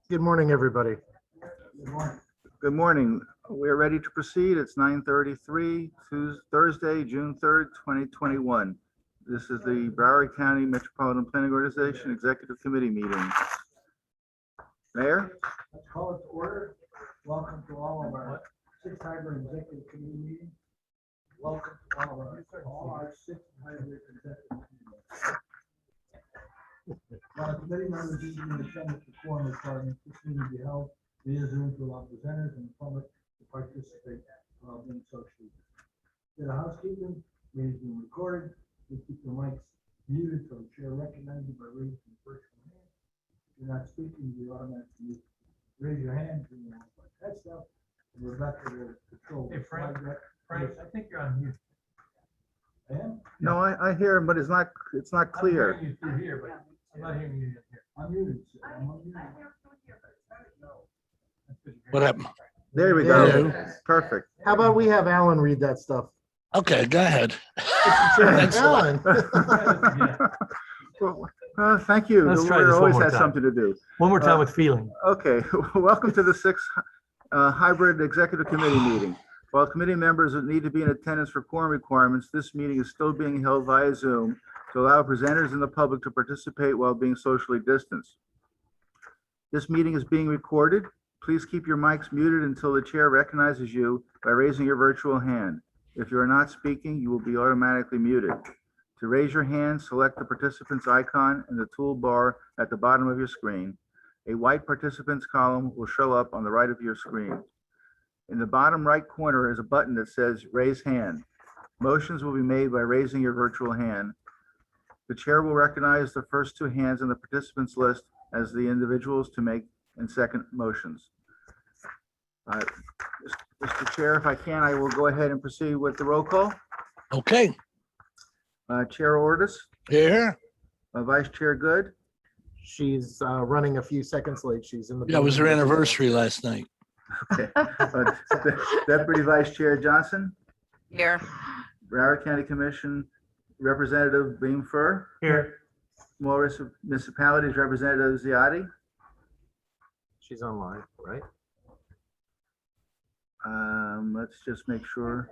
Good morning, everybody. Good morning. We're ready to proceed. It's 9:33, Thursday, June 3rd, 2021. This is the Broward County Metropolitan Planning Organization Executive Committee meeting. Mayor? Let's call it to order. Welcome to all of our six hybrid executive committee meetings. Welcome to all our six hybrid executive committee meetings. While committee members usually attend the quorum requirements, this meeting will be held via Zoom to allow presenters and the public to participate in socially. The housekeeping, meeting being recorded. Please keep your mics muted so the chair recognizes you by raising your virtual hand. If you're not speaking, you automatically mute. Raise your hand, you know, like that stuff, and Rebecca will control. Hey, Frank, I think you're on mute. I am? No, I hear him, but it's not clear. I'm hearing you through here, but I'm not hearing you here. I'm muted. sir. I'm unmuted. What happened? There we There go. Perfect. How about we have Alan read that stuff? Okay, go ahead. Thanks a lot. Alan. Thank you. Let's The try lawyer this one always more has time. something to do. One more time with feeling. Okay, welcome to the sixth hybrid executive committee meeting. While committee members need to be in attendance for quorum requirements, this meeting is still being held via Zoom to allow presenters and the public to participate while being socially distanced. This meeting is being recorded. Please keep your mics muted until the chair recognizes you by raising your virtual hand. If you are not speaking, you will be automatically muted. To raise your hand, select the participant's icon in the toolbar at the bottom of your screen. A white participants column will show up on the right of your screen. In the bottom right corner is a button that says raise hand. Motions will be made by raising your virtual hand. The chair will recognize the first two hands on the participants list as the individuals to make and second motions. Mr. Chair, if I can, I will go ahead and proceed with the roll call. Okay, Chair Ordus, here. Vice Chair Good, She's running a few seconds late. She's in the. Yeah, it was her building. anniversary last night. okay. Deputy Vice Chair Johnson, Here. Broward County Commission Representative Beam Fur, Here. Small Municipalities Representative Ziotti. She's online, right? Let's just make sure.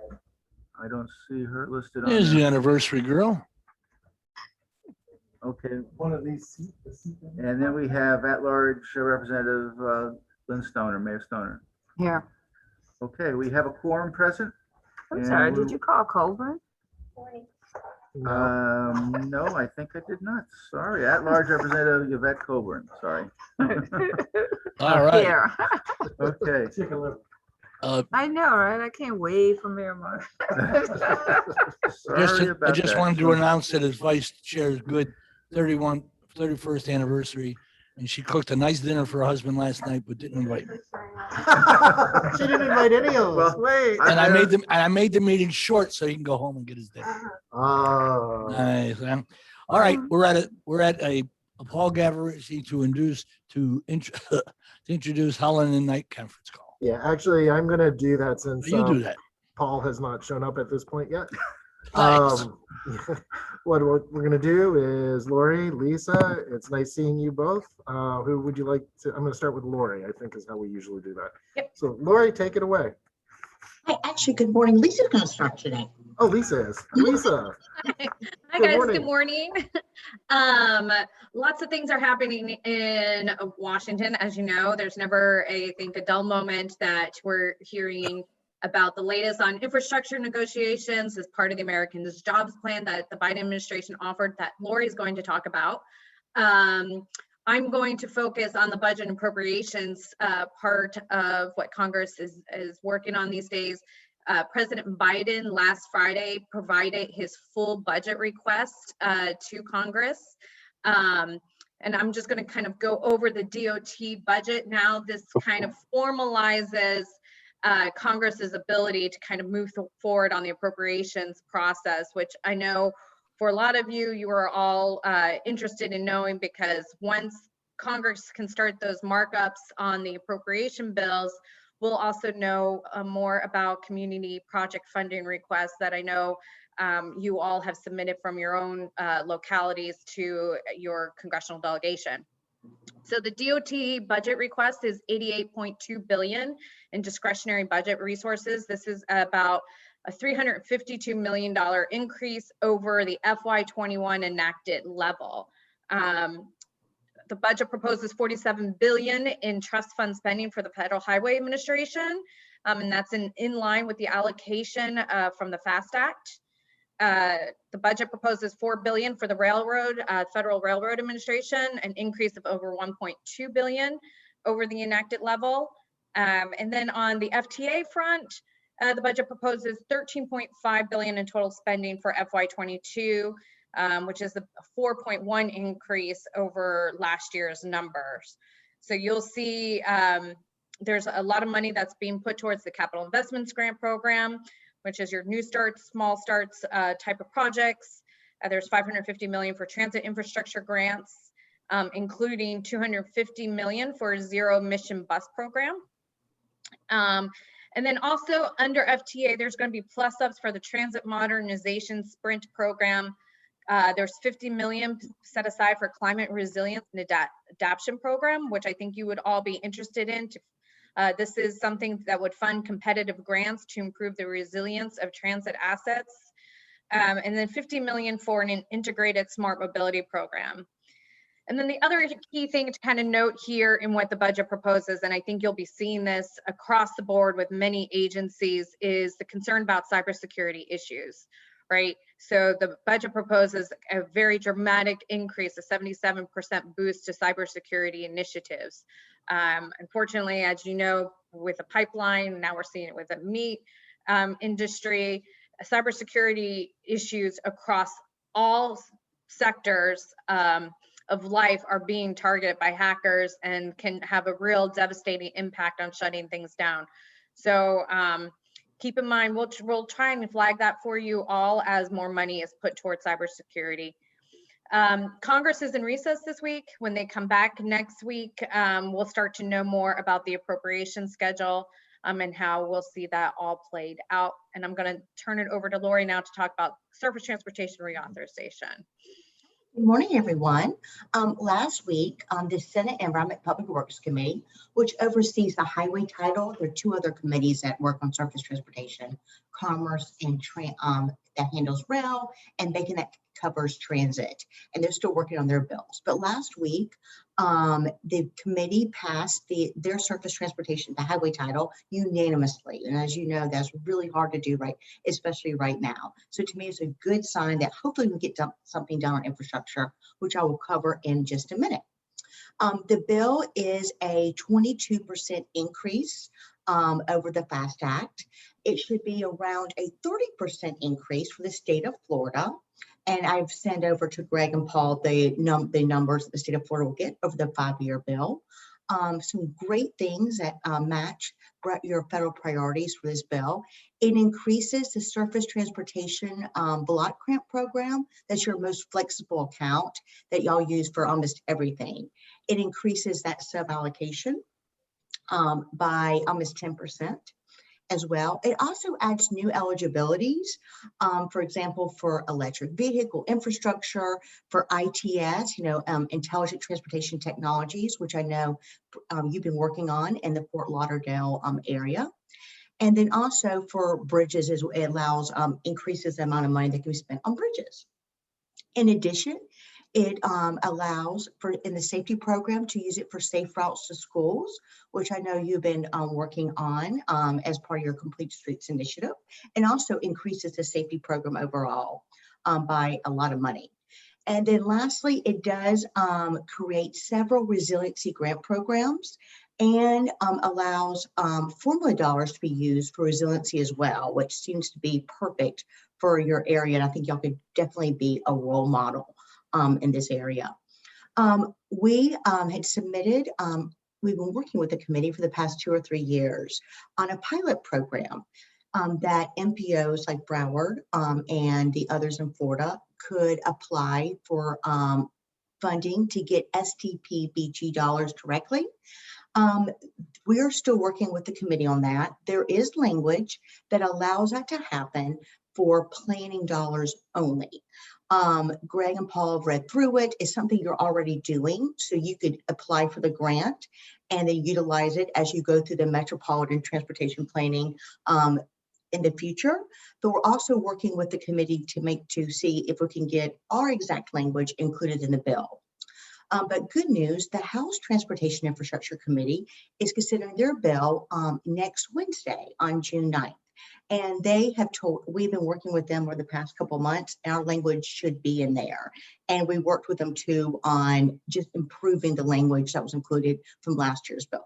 I don't see her listed on There's the there. anniversary girl. Okay, One of these. and then we have at-large Representative Lynn Stoner, Mayor Stoner. Here. Okay, we have a quorum present. I'm And sorry, we- did you call Colburn? No. No, I think I did not. Sorry, at-large Representative Yvette Coburn, sorry. All right. Here. Okay, Chicken liver. I know, right? I can't wait for Mayor Mark. sorry I about just that. wanted to announce that his vice chair's good 31st anniversary. And she cooked a nice dinner for her husband last night, but didn't invite me. She didn't invite any of us. Well, Wait. And I made the meeting short so he can go home and get his dinner. Oh. Nice. All right, we're at a Paul Gavarese to introduce Helen and Night conference call. Yeah, actually, I'm gonna do that since You do that. Paul has not shown up at this point yet. Thanks. What we're gonna do is Lori, Lisa, it's nice seeing you both. Who would you like to? I'm gonna start with Lori, I think is how we usually do that. Yep. So Lori, take it away. Hi, actually, good morning. Lisa's going to start today. Oh, Lisa is. Lisa. Hi Good guys, morning. good morning. Lots of things are happening in Washington. As you know, there's never I think a dull moment that we're hearing about the latest on infrastructure negotiations as part of the Americans Jobs Plan that the Biden administration offered that Lori is going to talk about. I'm going to focus on the budget and appropriations part of what Congress is working on these days. President Biden last Friday provided his full budget request to Congress. And I'm just going to kind of go over the DOT budget now. This kind of formalizes Congress's ability to kind of move forward on the appropriations process, which I know for a lot of you, you are all interested in knowing, because once Congress can start those markups on the appropriation bills, we'll also know more about community project funding requests that I know you all have submitted from your own localities to your congressional delegation. So the DOT budget request is 88.2 billion in discretionary budget resources. This is about a $352 million increase over the FY21 enacted level. The budget proposes 47 billion in trust fund spending for the Federal Highway Administration, and that's in line with the allocation from the FAST Act. The budget proposes 4 billion for the railroad, Federal Railroad Administration, an increase of over 1.2 billion over the enacted level. And then on the FTA front, the budget proposes 13.5 billion in total spending for FY22, which is a 4.1 increase over last year's numbers. So you'll see there's a lot of money that's being put towards the Capital Investments Grant Program, which is your new starts, small starts type of projects. There's 550 million for transit infrastructure grants, including 250 million for a zero emission bus program. And then also under FTA, there's going to be plus ups for the transit modernization sprint program. There's 50 million set aside for climate resilience and adaptation program, which I think you would all be interested in. This is something that would fund competitive grants to improve the resilience of transit assets. And then 50 million for an integrated smart mobility program. And then the other key thing to kind of note here in what the budget proposes, and I think you'll be seeing this across the board with many agencies, is the concern about cybersecurity issues, right? So the budget proposes a very dramatic increase, a 77% boost to cybersecurity initiatives. Unfortunately, as you know, with the pipeline, now we're seeing it with the meat industry, cybersecurity issues across all sectors of life are being targeted by hackers and can have a real devastating impact on shutting things down. So keep in mind, we'll try and flag that for you all as more money is put towards cybersecurity. Congress is in recess this week. When they come back next week, we'll start to know more about the appropriation schedule and how we'll see that all played out. And I'm going to turn it over to Lori now to talk about surface transportation reauthorization. Good morning, everyone. Last week, the Senate Environment Public Works Committee, which oversees the highway title, there are two other committees that work on surface transportation, Commerce and that handles rail, and Bacon that covers transit. And they're still working on their bills. But last week, the committee passed their surface transportation, the highway title, unanimously. And as you know, that's really hard to do, right, especially right now. So to me, it's a good sign that hopefully we get something done on infrastructure, which I will cover in just a minute. The bill is a 22% increase over the FAST Act. It should be around a 30% increase for the state of Florida. And I've sent over to Greg and Paul the numbers that the state of Florida will get over the 5-year bill. Some great things that match your federal priorities for this bill. It increases the surface transportation block grant program. That's your most flexible account that y'all use for almost everything. It increases that sub-allocation by almost 10%. As well. It also adds new eligibilities, for example, for electric vehicle infrastructure, for ITS, intelligent transportation technologies, which I know you've been working on in the Fort Lauderdale area. And then also for bridges, it allows increases the amount of money that can be spent on bridges. In addition, it allows in the safety program to use it for safe routes to schools, which I know you've been working on as part of your Complete Streets initiative, and also increases the safety program overall by a lot of money. And then lastly, it does create several resiliency grant programs and allows formula dollars to be used for resiliency as well, which seems to be perfect for your area. And I think y'all could definitely be a role model in this area. We had submitted, we've been working with the committee for the past 2 or 3 years on a pilot program that MPOs like Broward and the others in Florida could apply for funding to get STPBG dollars directly. We're still working with the committee on that. There is language that allows that to happen for planning dollars only. Greg and Paul have read through it. It's something you're already doing, so you could apply for the grant and then utilize it as you go through the metropolitan transportation planning in the future. But we're also working with the committee to see if we can get our exact language included in the bill. But good news, the House Transportation Infrastructure Committee is considering their bill next Wednesday on June 9th. And they have we've been working with them over the past couple months, and our language should be in there. And we worked with them too on just improving the language that was included from last year's bill.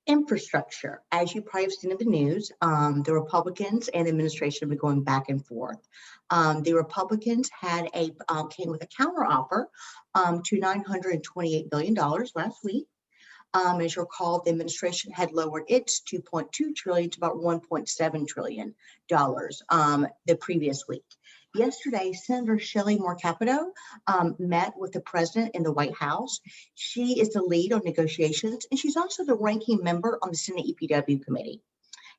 Infrastructure, as you probably have seen in the news, the Republicans and the administration have been going back and forth. The Republicans had came with a counteroffer to $928 billion last week. As you recall, the administration had lowered its $2.2 trillion to about $1.7 trillion the previous week. Yesterday, Senator Shelley Moore Capito met with the president in the White House. She is the lead on negotiations, and she's also the ranking member on the Senate EPW committee.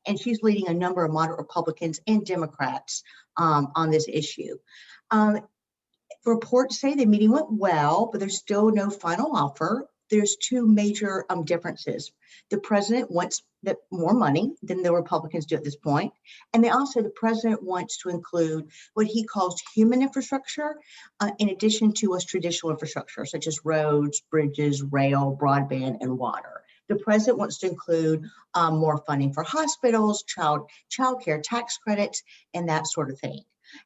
And she's leading a number of moderate Republicans and Democrats on this issue. Reports say the meeting went well, but there's still no final offer. There's two major differences. The president wants more money than the Republicans do at this point. And the president wants to include what he calls human infrastructure in addition to us traditional infrastructure, such as roads, bridges, rail, broadband, and water. The president wants to include more funding for hospitals, child care tax credits, and that sort of thing.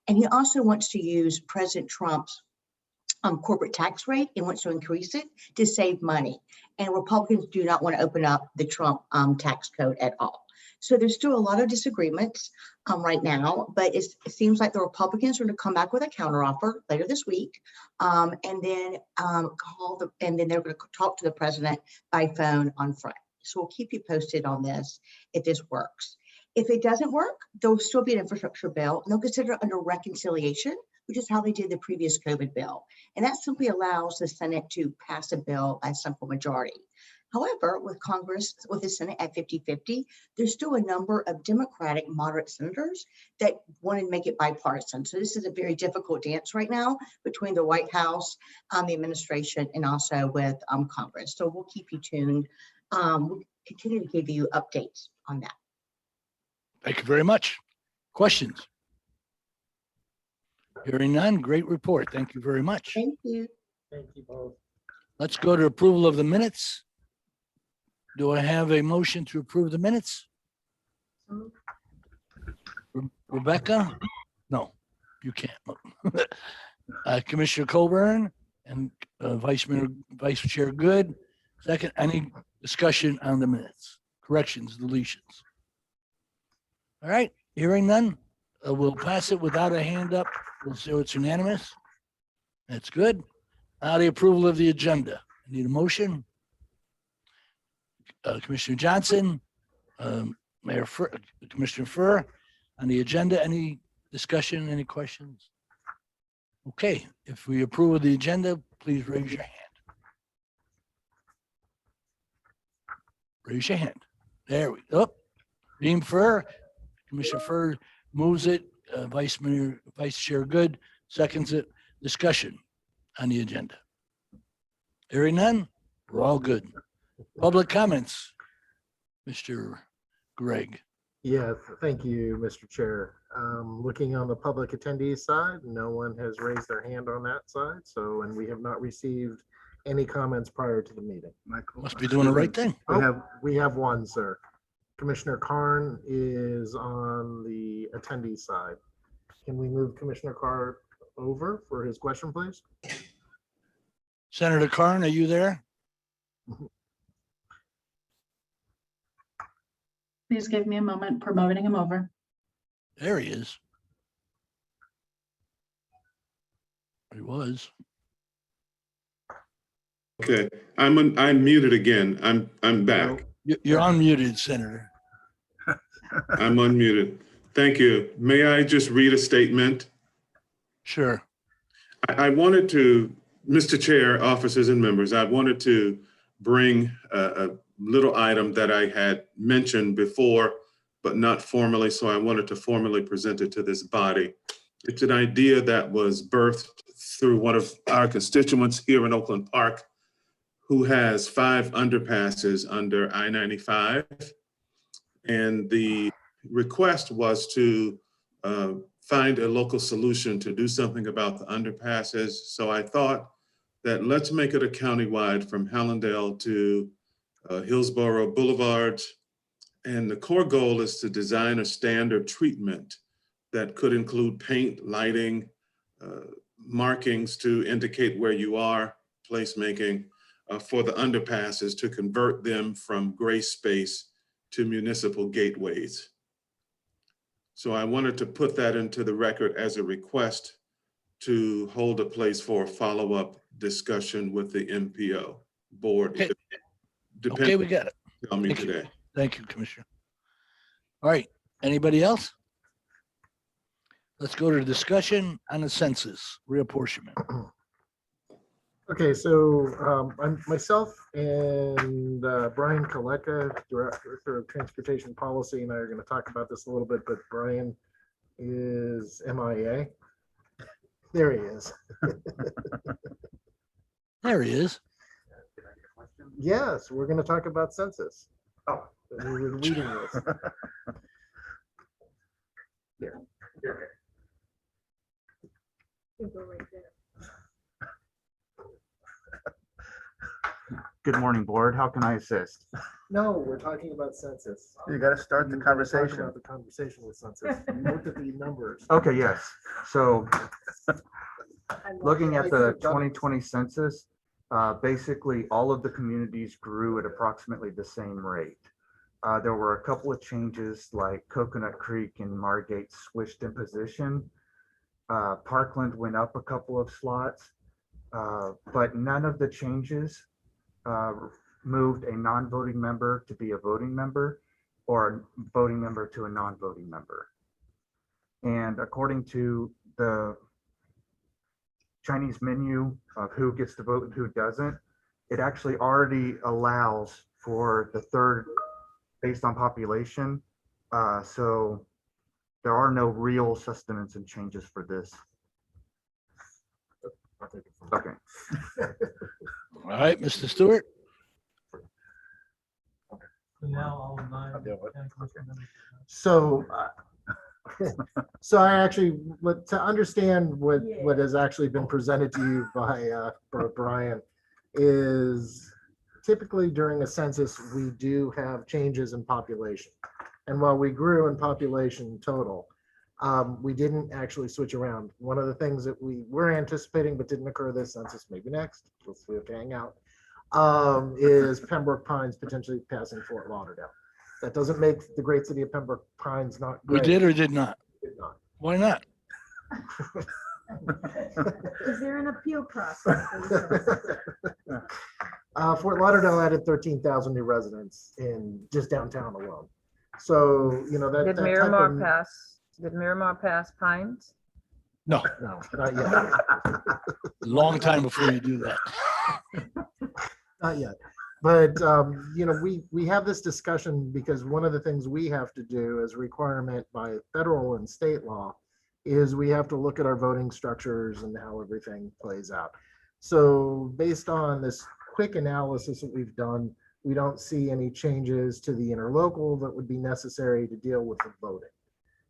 And he also wants to use President Trump's corporate tax rate and wants to increase it to save money. And Republicans do not want to open up the Trump tax code at all. So there's still a lot of disagreements right now, but it seems like the Republicans are going to come back with a counteroffer later this week, and then they're going to talk to the president by phone on Friday. So we'll keep you posted on this if this works. If it doesn't work, there'll still be an infrastructure bill, and they'll consider it under reconciliation, which is how they did the previous COVID bill. And that simply allows the Senate to pass a bill by simple majority. However, with Congress, with the Senate at 50-50, there's still a number of Democratic moderate senators that want to make it bipartisan. So this is a very difficult dance right now between the White House, the administration, and also with Congress. So we'll keep you tuned. We'll continue to give you updates on that. Thank you very much. Questions? Hearing none, great report. Thank you very much. Thank you. Thank you both. Let's go to approval of the minutes. Do I have a motion to approve the minutes? Rebecca? No, you can't. Commissioner Colburn and Vice Chair Good. Second, any discussion on the minutes? Corrections, deletions? All right, hearing none, we'll pass it without a hand up. We'll see it's unanimous. That's good. Now the approval of the agenda. Need a motion? Commissioner Johnson, Commissioner Furr, on the agenda, any discussion, any questions? Okay, if we approve of the agenda, please raise your hand. Raise your hand. There we go. Dean Furr, Commissioner Furr moves it. Vice Chair Good seconds it. Discussion on the agenda. Hearing none, we're all good. Public comments, Mr. Greg. Yes, thank you, Mr. Chair. Looking on the public attendees side, no one has raised their hand on that side. So, and we have not received any comments prior to the meeting. Michael. Must be doing the right thing. We have one, sir. Commissioner Carn is on the attendee side. Can we move Commissioner Carn over for his question, please? Senator Carn, are you there? Please give me a moment, promoting him over. There he is. He was. Okay, I'm muted again. I'm back. You're unmuted, Senator. I'm unmuted. Thank you. May I just read a statement? Sure. I wanted to, Mr. Chair, officers and members, I wanted to bring a little item that I had mentioned before, but not formally. So I wanted to formally present it to this body. It's an idea that was birthed through one of our constituents here in Oakland Park, who has 5 underpasses under I-95. And the request was to find a local solution to do something about the underpasses. So I thought that let's make it a countywide from Hallandale to Hillsborough Boulevard. And the core goal is to design a standard treatment that could include paint, lighting, markings to indicate where you are, placemaking for the underpasses to convert them from gray space to municipal gateways. So I wanted to put that into the record as a request to hold a place for a follow-up discussion with the MPO board. Okay. Depending Okay, we got it. tell me Thank you. today. Thank you, Commissioner. All right, anybody else? Let's go to discussion on the census reapportionment. Okay, so myself and Brian Kaleka, Director of Transportation Policy, and I are going to talk about this a little bit, but Brian is MIA. There he is. There he is. Yes, we're going to talk about census. Oh, we were leading this. Here. Here. Good morning, board. How can I assist? No, we're talking about census. You got to start the You gotta talk conversation. about the conversation with census. You looked at the numbers. Okay, yes. So looking at the 2020 census, basically all of the communities grew at approximately the same rate. There were a couple of changes like Coconut Creek and Margate switched in position. Parkland went up a couple of slots, but none of the changes moved a non-voting member to be a voting member or a voting member to a non-voting member. And according to the Chinese menu of who gets to vote and who doesn't, it actually already allows for the third based on population. So there are no real sustenance and changes for this. Okay. All right, Mr. Stewart. So now all 9 I'll do it. 10 commission members. So, so I actually, to understand what has actually been presented to you by Brian is typically during a census, we do have changes in population. And while we grew in population total, we didn't actually switch around. One of the things that we were anticipating but didn't occur this census, maybe next, we have to hang out, is Pembroke Pines potentially passing Fort Lauderdale. That doesn't make the great city of Pembroke Pines not We great. did or did not? Did not. Why not? Is there an appeal process? Fort Lauderdale added 13,000 new residents in just downtown alone. So, you know, that. Did that Miramar type of- pass? Did Miramar pass Pines? No, No, not yet. long time before you do that. Not yet. But, you know, we have this discussion because one of the things we have to do as a requirement by federal and state law is we have to look at our voting structures and how everything plays out. So based on this quick analysis that we've done, we don't see any changes to the interlocal that would be necessary to deal with the voting.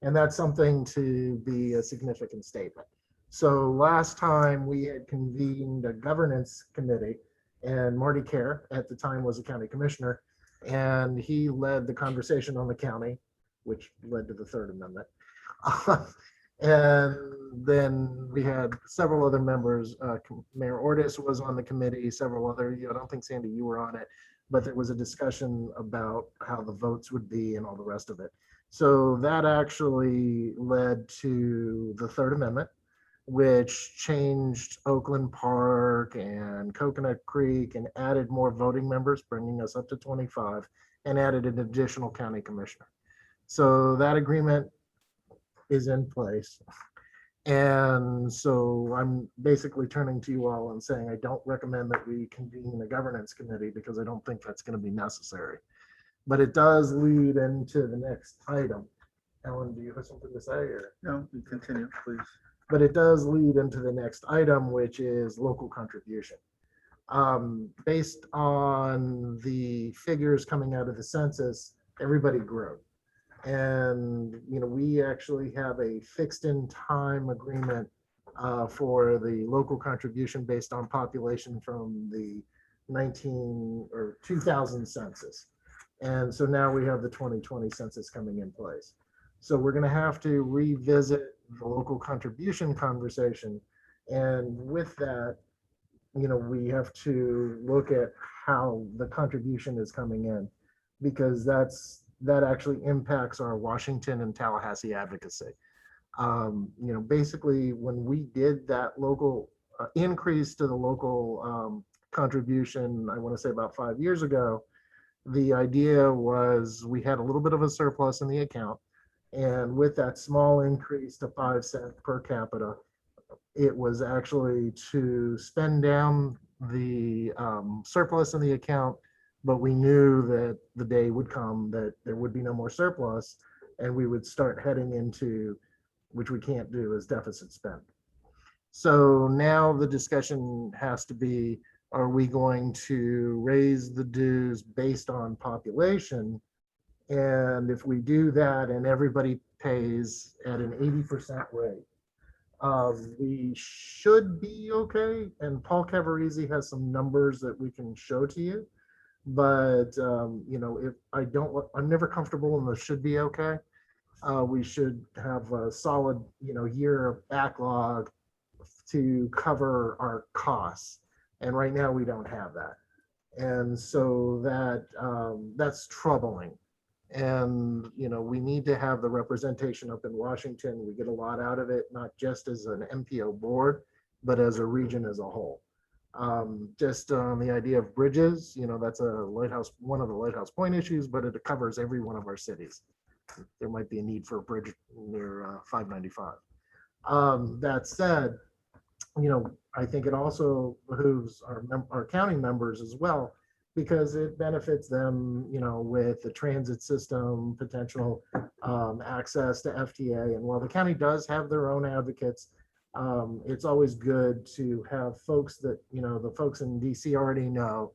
And that's something to be a significant statement. So last time we had convened a governance committee, and Marty Kerr at the time was a county commissioner, and he led the conversation on the county, which led to the Third Amendment. And then we had several other members. Mayor Ortis was on the committee, several other, I don't think Sandy, you were on it, but there was a discussion about how the votes would be and all the rest of it. So that actually led to the Third Amendment, which changed Oakland Park and Coconut Creek and added more voting members, bringing us up to 25, and added an additional county commissioner. So that agreement is in place. And so I'm basically turning to you all and saying, I don't recommend that we convene a governance committee because I don't think that's going to be necessary. But it does lead into the next item, Ellen, do you have something to say or? No, you continue, please. But it does lead into the next item, which is local contribution. Based on the figures coming out of the census, everybody grew. And, we actually have a fixed in time agreement for the local contribution based on population from the 2000 census. And so now we have the 2020 census coming in place. So we're going to have to revisit the local contribution conversation. And with that, we have to look at how the contribution is coming in, because that actually impacts our Washington and Tallahassee advocacy. Basically, when we did that local increase to the local contribution, I want to say about 5 years ago, the idea was we had a little bit of a surplus in the account. And with that small increase to 5 cents per capita, it was actually to spend down the surplus in the account, but we knew that the day would come that there would be no more surplus and we would start heading into, which we can't do, is deficit spend. So now the discussion has to be, are we going to raise the dues based on population? And if we do that and everybody pays at an 80% rate, we should be okay. And Paul Cavarese has some numbers that we can show to you. But, if I'm never comfortable in the should be okay. We should have a solid, year of backlog to cover our costs. And right now we don't have that. And so that's troubling. And, we need to have the representation up in Washington. We get a lot out of it, not just as an MPO board, but as a region as a whole. Just on the idea of bridges, that's one of the Lighthouse Point issues, but it covers every one of our cities. There might be a need for a bridge near 595. That said, I think it also behooves our county members as well, because it benefits them, with the transit system, potential access to FTA. And while the county does have their own advocates, it's always good to have folks that, the folks in DC already know,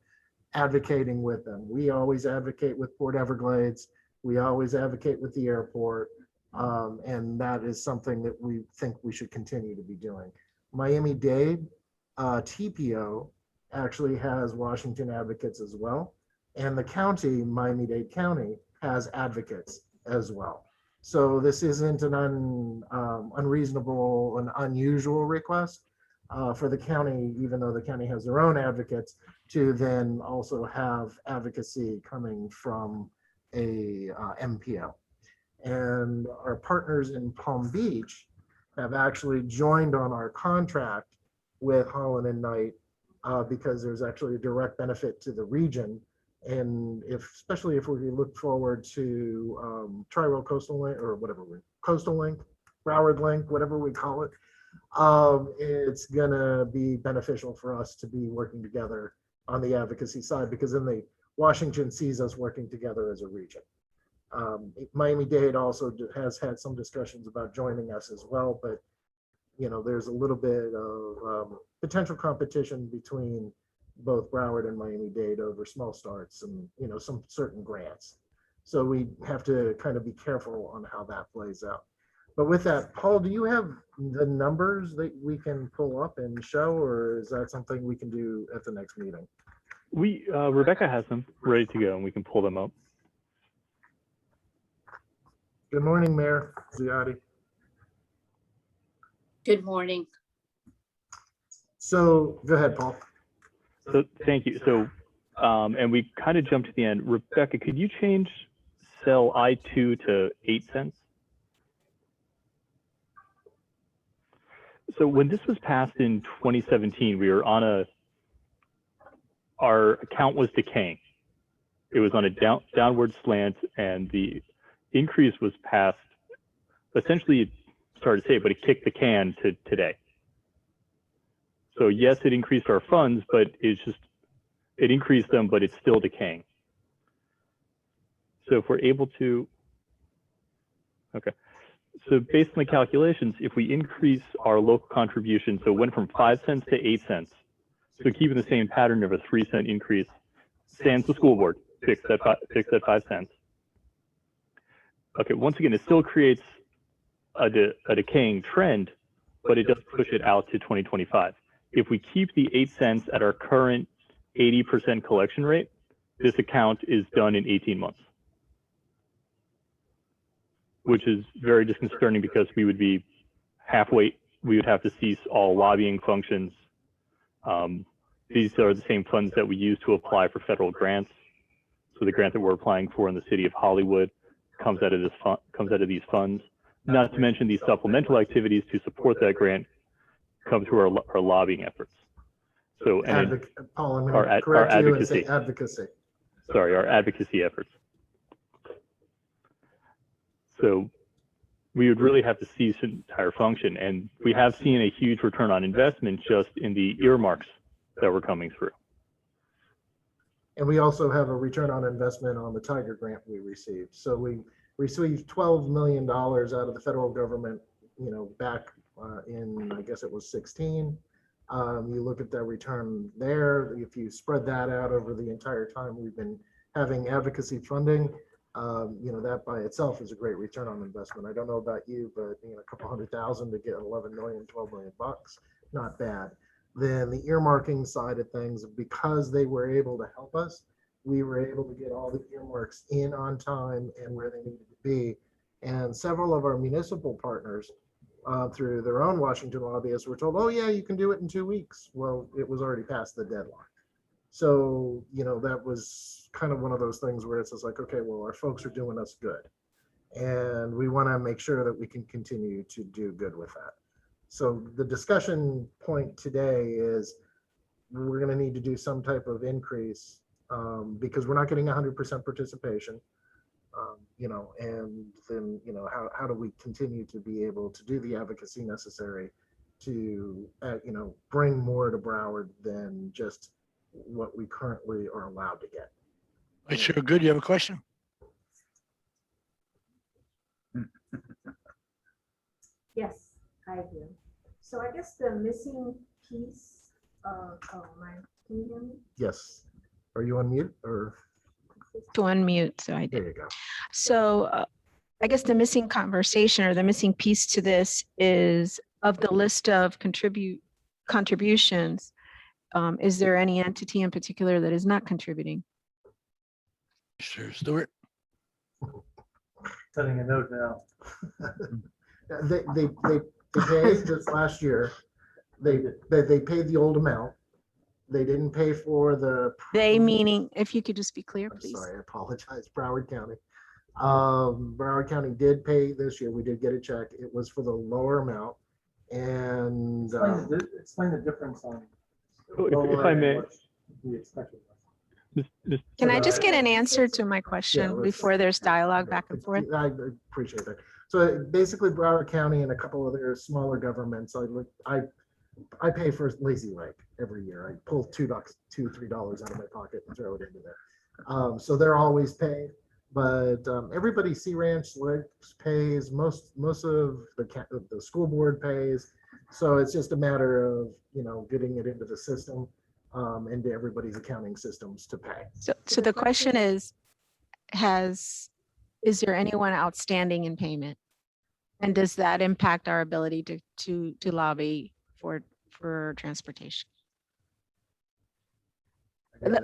advocating with them. We always advocate with Port Everglades. We always advocate with the airport. And that is something that we think we should continue to be doing. Miami-Dade TPO actually has Washington advocates as well. And the county, Miami-Dade County, has advocates as well. So this isn't an unreasonable, an unusual request for the county, even though the county has their own advocates, to then also have advocacy coming from a MPO. And our partners in Palm Beach have actually joined on our contract with Holland and Knight because there's actually a direct benefit to the region. And especially if we look forward to Tri-Rail Coastal Link, or whatever, Coastal Link, Broward Link, whatever we call it, it's gonna be beneficial for us to be working together on the advocacy side, because then Washington sees us working together as a region. Miami-Dade also has had some discussions about joining us as well, but there's a little bit of potential competition between both Broward and Miami-Dade over small starts and some certain grants. So we have to kind of be careful on how that plays out. But with that, Paul, do you have the numbers that we can pull up and show, or is that something we can do at the next meeting? Rebecca has them ready to go and we can pull them up. Good morning, Mayor Ziotti. Good morning. So go ahead, Paul. So thank you. So, and we kind of jumped to the end. Rebecca, could you change cell I2 to 8 cents? So when this was passed in 2017, we were on our account was decaying. It was on a downward slant, and the increase was passed. Essentially, sorry to say it, but it kicked the can to today. So yes, it increased our funds, but it increased them, but it's still decaying. So if we're able to, Okay. So based on the calculations, if we increase our local contribution, so it went from 5 cents to 8 cents, so keeping the same pattern of a 3-cent increase, sans the school board, fixed at 5 cents. Okay, once again, it still creates a decaying trend, but it does push it out to 2025. If we keep the 8 cents at our current 80% collection rate, this account is done in 18 months, which is very disconcerting because we would be halfway, we would have to cease all lobbying functions. These are the same funds that we use to apply for federal grants. So the grant that we're applying for in the city of Hollywood comes out of this fund, comes out of these funds. Not to mention these supplemental activities to support that grant come through our lobbying efforts. So and Paul, I'm our going to correct you and say advocacy. advocacy. Sorry, our advocacy efforts. So we would really have to cease an entire function. And we have seen a huge return on investment just in the earmarks that were coming through. And we also have a return on investment on the Tiger grant we received. So we received $12 million out of the federal government, you know, back in, I guess it was 16. You look at the return there, if you spread that out over the entire time we've been having advocacy funding, you know, that by itself is a great return on investment. I don't know about you, but you know, a couple $100,000 to get 11 million, 12 million bucks, not bad. Then the earmarking side of things, because they were able to help us, we were able to get all the earmarks in on time and where they needed to be. And several of our municipal partners, through their own Washington lobbyists, were told, oh yeah, you can do it in 2 weeks. Well, it was already past the deadline. So, you know, that was kind of one of those things where it's just like, okay, well, our folks are doing us good. And we want to make sure that we can continue to do good with that. So the discussion point today is we're going to need to do some type of increase because we're not getting 100% participation, you know, and then, you know, how do we continue to be able to do the advocacy necessary to, you know, bring more to Broward than just what we currently are allowed to get. Vice Chair Good, you have a question? Yes, I do. So I guess the missing piece of, can you hear me? Yes. Are you on mute or? To unmute, so I There did. you go. So I guess the missing conversation or the missing piece to this is of the list of contributions, is there any entity in particular that is not contributing? Mr. Stewart? Setting a note now. They paid this last year. They paid the old amount. They didn't pay for the. They meaning, if you could just be clear, I'm please. sorry, I apologize, Broward County. Broward County did pay this year. We did get a check. It was for the lower amount. And Explain the difference on. If I may. We expected. Can I just get an answer to my question let's- before there's dialogue back and forth? I appreciate that. So basically Broward County and a couple of their smaller governments, I pay for Lazy Lake every year. I pull $2, $3 out of my pocket and throw it into there. So they're always paid, but everybody Sea Ranch Lakes pays, most of the school board pays. So it's just a matter of, you know, getting it into the system, into everybody's accounting systems to pay. So the question is there anyone outstanding in payment? And does that impact our ability to lobby for transportation?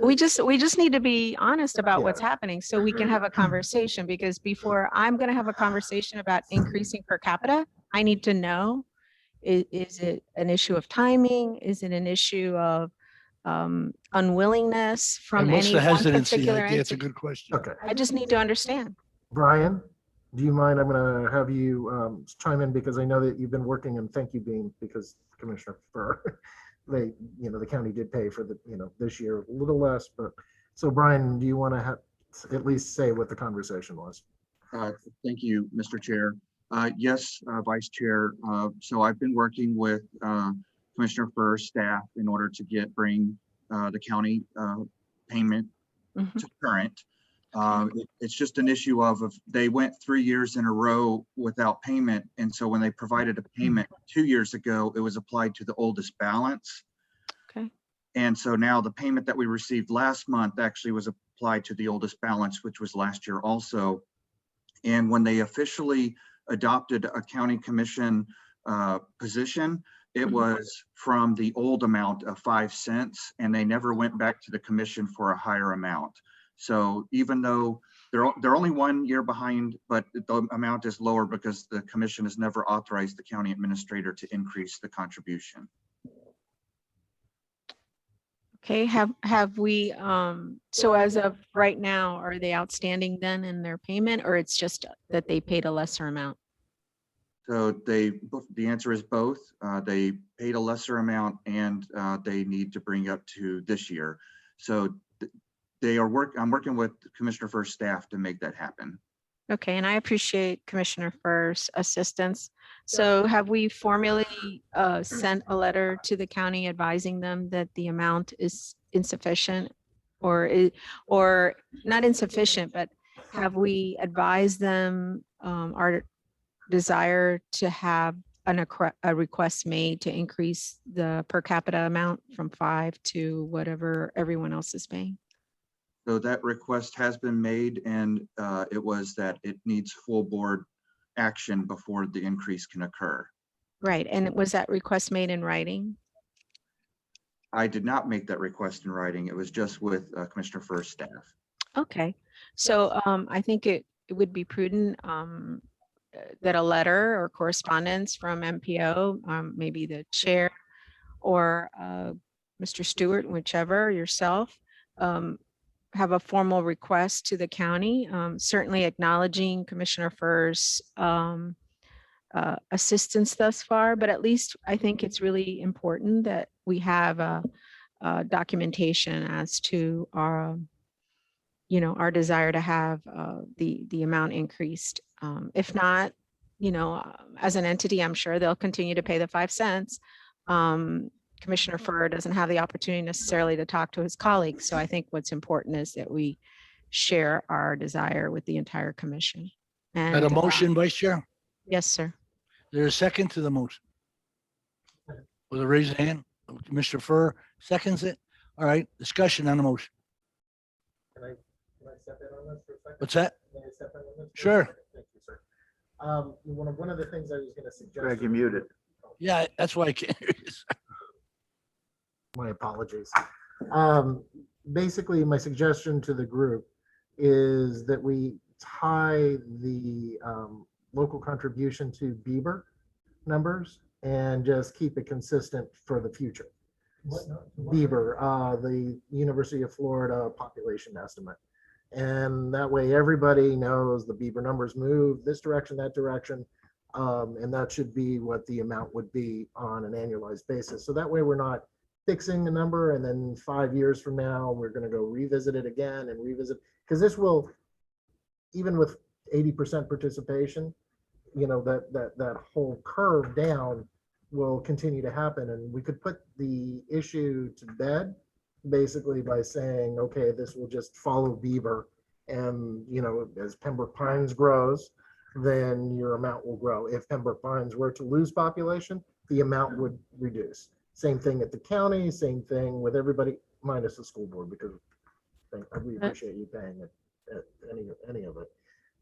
We just need to be honest about what's happening so we can have a conversation, because before I'm going to have a conversation about increasing per capita, I need to know, is it an issue of timing? Is it an issue of unwillingness from And what's any the one hesitancy? particular I think that's a entity? good question. Okay. I just need to understand. Brian, do you mind? I'm going to have you chime in because I know that you've been working, and thank you, Bean, because Commissioner Furr, they, you know, the county did pay for the, you know, this year a little less, but so Brian, do you want to at least say what the conversation was? Thank you, Mr. Chair. Yes, Vice Chair. So I've been working with Commissioner Furr's staff in order to bring the county payment to current. It's just an issue of they went 3 years in a row without payment. And so when they provided a payment 2 years ago, it was applied to the oldest balance. Okay. And so now the payment that we received last month actually was applied to the oldest balance, which was last year also. And when they officially adopted a county commission position, it was from the old amount of 5 cents, and they never went back to the commission for a higher amount. So even though they're only 1 year behind, but the amount is lower because the commission has never authorized the county administrator to increase the contribution. Okay, have we, so as of right now, are they outstanding then in their payment, or it's just that they paid a lesser amount? So the answer is both. They paid a lesser amount, and they need to bring up to this year. So I'm working with Commissioner First staff to make that happen. Okay, and I appreciate Commissioner First's assistance. So have we formally sent a letter to the county advising them that the amount is insufficient, or not insufficient, but have we advised them our desire to have a request made to increase the per capita amount from 5 to whatever everyone else is paying? So that request has been made, and it was that it needs full board action before the increase can occur. Right, and was that request made in writing? I did not make that request in writing. It was just with Commissioner First staff. Okay, so I think it would be prudent that a letter or correspondence from MPO, maybe the chair or Mr. Stewart, whichever, yourself, have a formal request to the county, certainly acknowledging Commissioner First's assistance thus far, but at least I think it's really important that we have a documentation as to our, our desire to have the amount increased. If not, as an entity, I'm sure they'll continue to pay the 5 cents. Commissioner Furr doesn't have the opportunity necessarily to talk to his colleagues. So I think what's important is that we share our desire with the entire commission. Got a motion, Vice Chair? Yes, sir. There's a second to the motion. With a raised hand, Commissioner Furr seconds it. All right, discussion on the motion. Can I step in on this for a second? What's that? Can I step in on this? Sure. Thank you, sir. One of the things I was going to suggest. Greg, you're muted. Yeah, that's why I can't hear you. My apologies. Basically, my suggestion to the group is that we tie the local contribution to Beaver numbers and just keep it consistent for the future. Beaver, the University of Florida population estimate. And that way everybody knows the Beaver numbers move this direction, that direction. And that should be what the amount would be on an annualized basis. So that way we're not fixing the number and then 5 years from now, we're going to go revisit it again and revisit, because this will, even with 80% participation, that whole curve down will continue to happen. And we could put the issue to bed basically by saying, okay, this will just follow Beaver. And, as Pembroke Pines grows, then your amount will grow. If Pembroke Pines were to lose population, the amount would reduce. Same thing at the county, same thing with everybody minus the school board, because we appreciate you paying at any of it.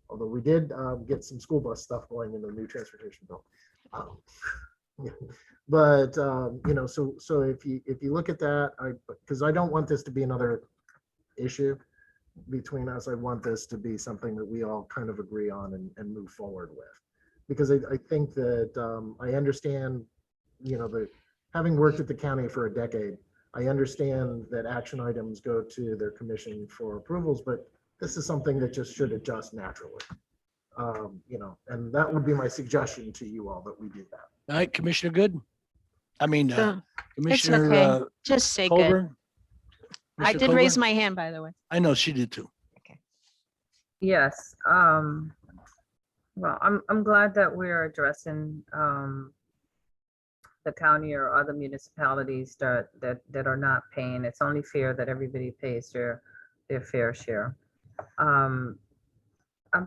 Although we did get some school bus stuff going in the new transportation bill. But so if you look at that, because I don't want this to be another issue between us. I want this to be something that we all kind of agree on and move forward with, because I think that I understand, having worked at the county for a decade, I understand that action items go to their commission for approvals, but this is something that just should adjust naturally. And that would be my suggestion to you all, that we do that. All right, Commissioner Good. I mean, So, Commissioner okay. Just say good. Colburn. I Mr. did raise Colburn? my hand, by the way. I know she did too. Yes, well, I'm glad that we're addressing the county or other municipalities that are not paying. It's only fair that everybody pays their fair share. I'm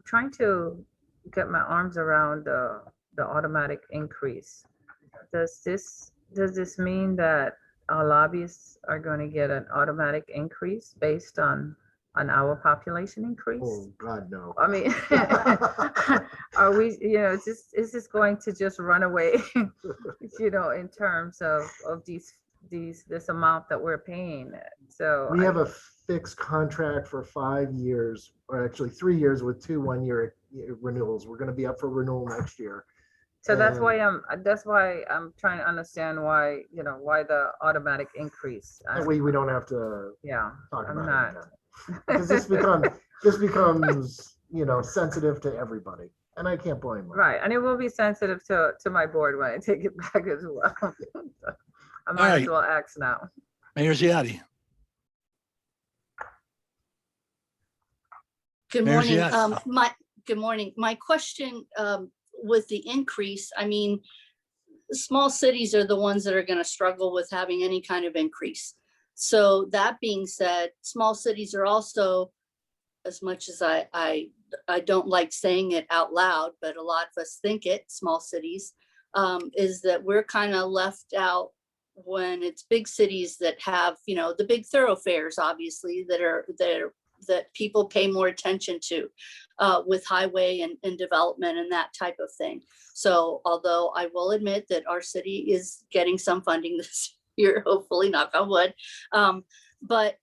trying to get my arms around the automatic increase. Does this mean that our lobbyists are going to get an automatic increase based on our population increase? Oh, God, no. I mean, are we, is this going to just run away, in terms of this amount that we're paying? So We have a fixed contract for 5 years, or actually 3 years with 2 1-year renewals. We're going to be up for renewal next year. So that's why I'm trying to understand why, why the automatic increase. That way we don't have to Yeah, talk I'm about not. it again. Because this becomes, sensitive to everybody, and I can't blame them. Right, and it will be sensitive to my board when I take it back as well. I might right. as well ask now. Mayor Ziadi. Good Mayor morning. Ziad. Good morning. My question with the increase, I mean, small cities are the ones that are going to struggle with having any kind of increase. So that being said, small cities are also, as much as I don't like saying it out loud, but a lot of us think it, small cities, is that we're kind of left out when it's big cities that have, the big thoroughfares, obviously, that people pay more attention to with highway and development and that type of thing. So although I will admit that our city is getting some funding this year, hopefully, knock on wood, but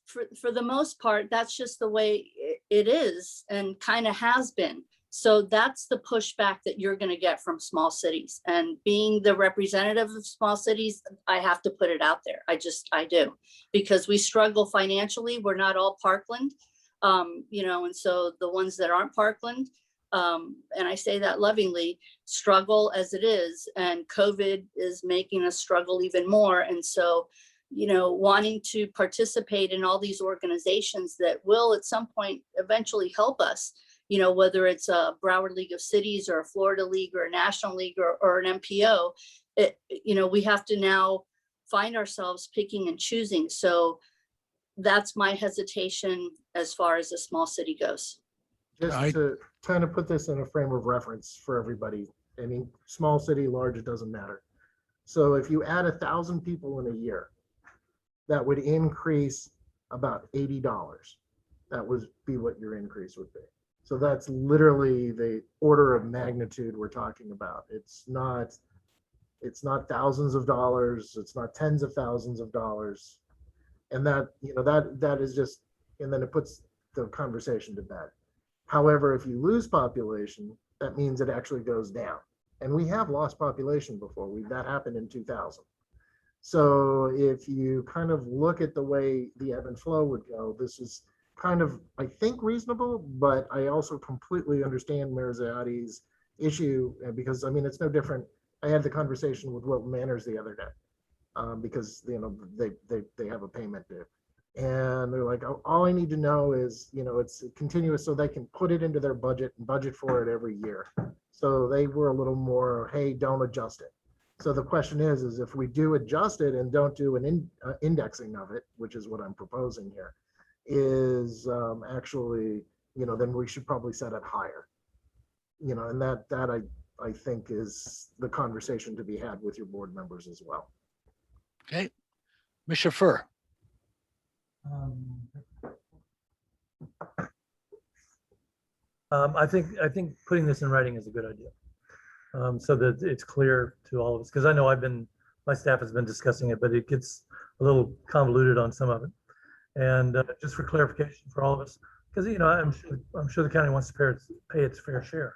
for the most part, that's just the way it is and kind of has been. So that's the pushback that you're going to get from small cities. And being the representative of small cities, I have to put it out there. I do, because we struggle financially. We're not all Parkland, and so the ones that aren't Parkland, and I say that lovingly, struggle as it is. And COVID is making us struggle even more. And so, wanting to participate in all these organizations that will at some point eventually help us, whether it's a Broward League of Cities or a Florida League or a National League or an MPO, we have to now find ourselves picking and choosing. So that's my hesitation as far as a small city goes. Just to kind of put this in a frame of reference for everybody. I mean, small city, large, it doesn't matter. So if you add 1,000 people in a year, that would increase about $80. That would be what your increase would be. So that's literally the order of magnitude we're talking about. It's not thousands of dollars. It's not tens of thousands of dollars. And that is just, and then it puts the conversation to bed. However, if you lose population, that means it actually goes down. And we have lost population before. That happened in 2000. So if you kind of look at the way the ebb and flow would go, this is kind of, I think, reasonable, but I also completely understand Mayor Ziadi's issue, because I mean, it's no different. I had the conversation with Wilton Manors the other day, because they have a payment due, and they're like, all I need to know is, it's continuous, so they can put it into their budget and budget for it every year. So they were a little more, hey, don't adjust it. So the question is if we do adjust it and don't do an indexing of it, which is what I'm proposing here, is actually, then we should probably set it higher. And that I think is the conversation to be had with your board members as well. Okay, Mr. Furr. I think putting this in writing is a good idea. So that it's clear to all of us, because I know my staff has been discussing it, but it gets a little convoluted on some of it. And just for clarification for all of us, because I'm sure the county wants to pay its fair share.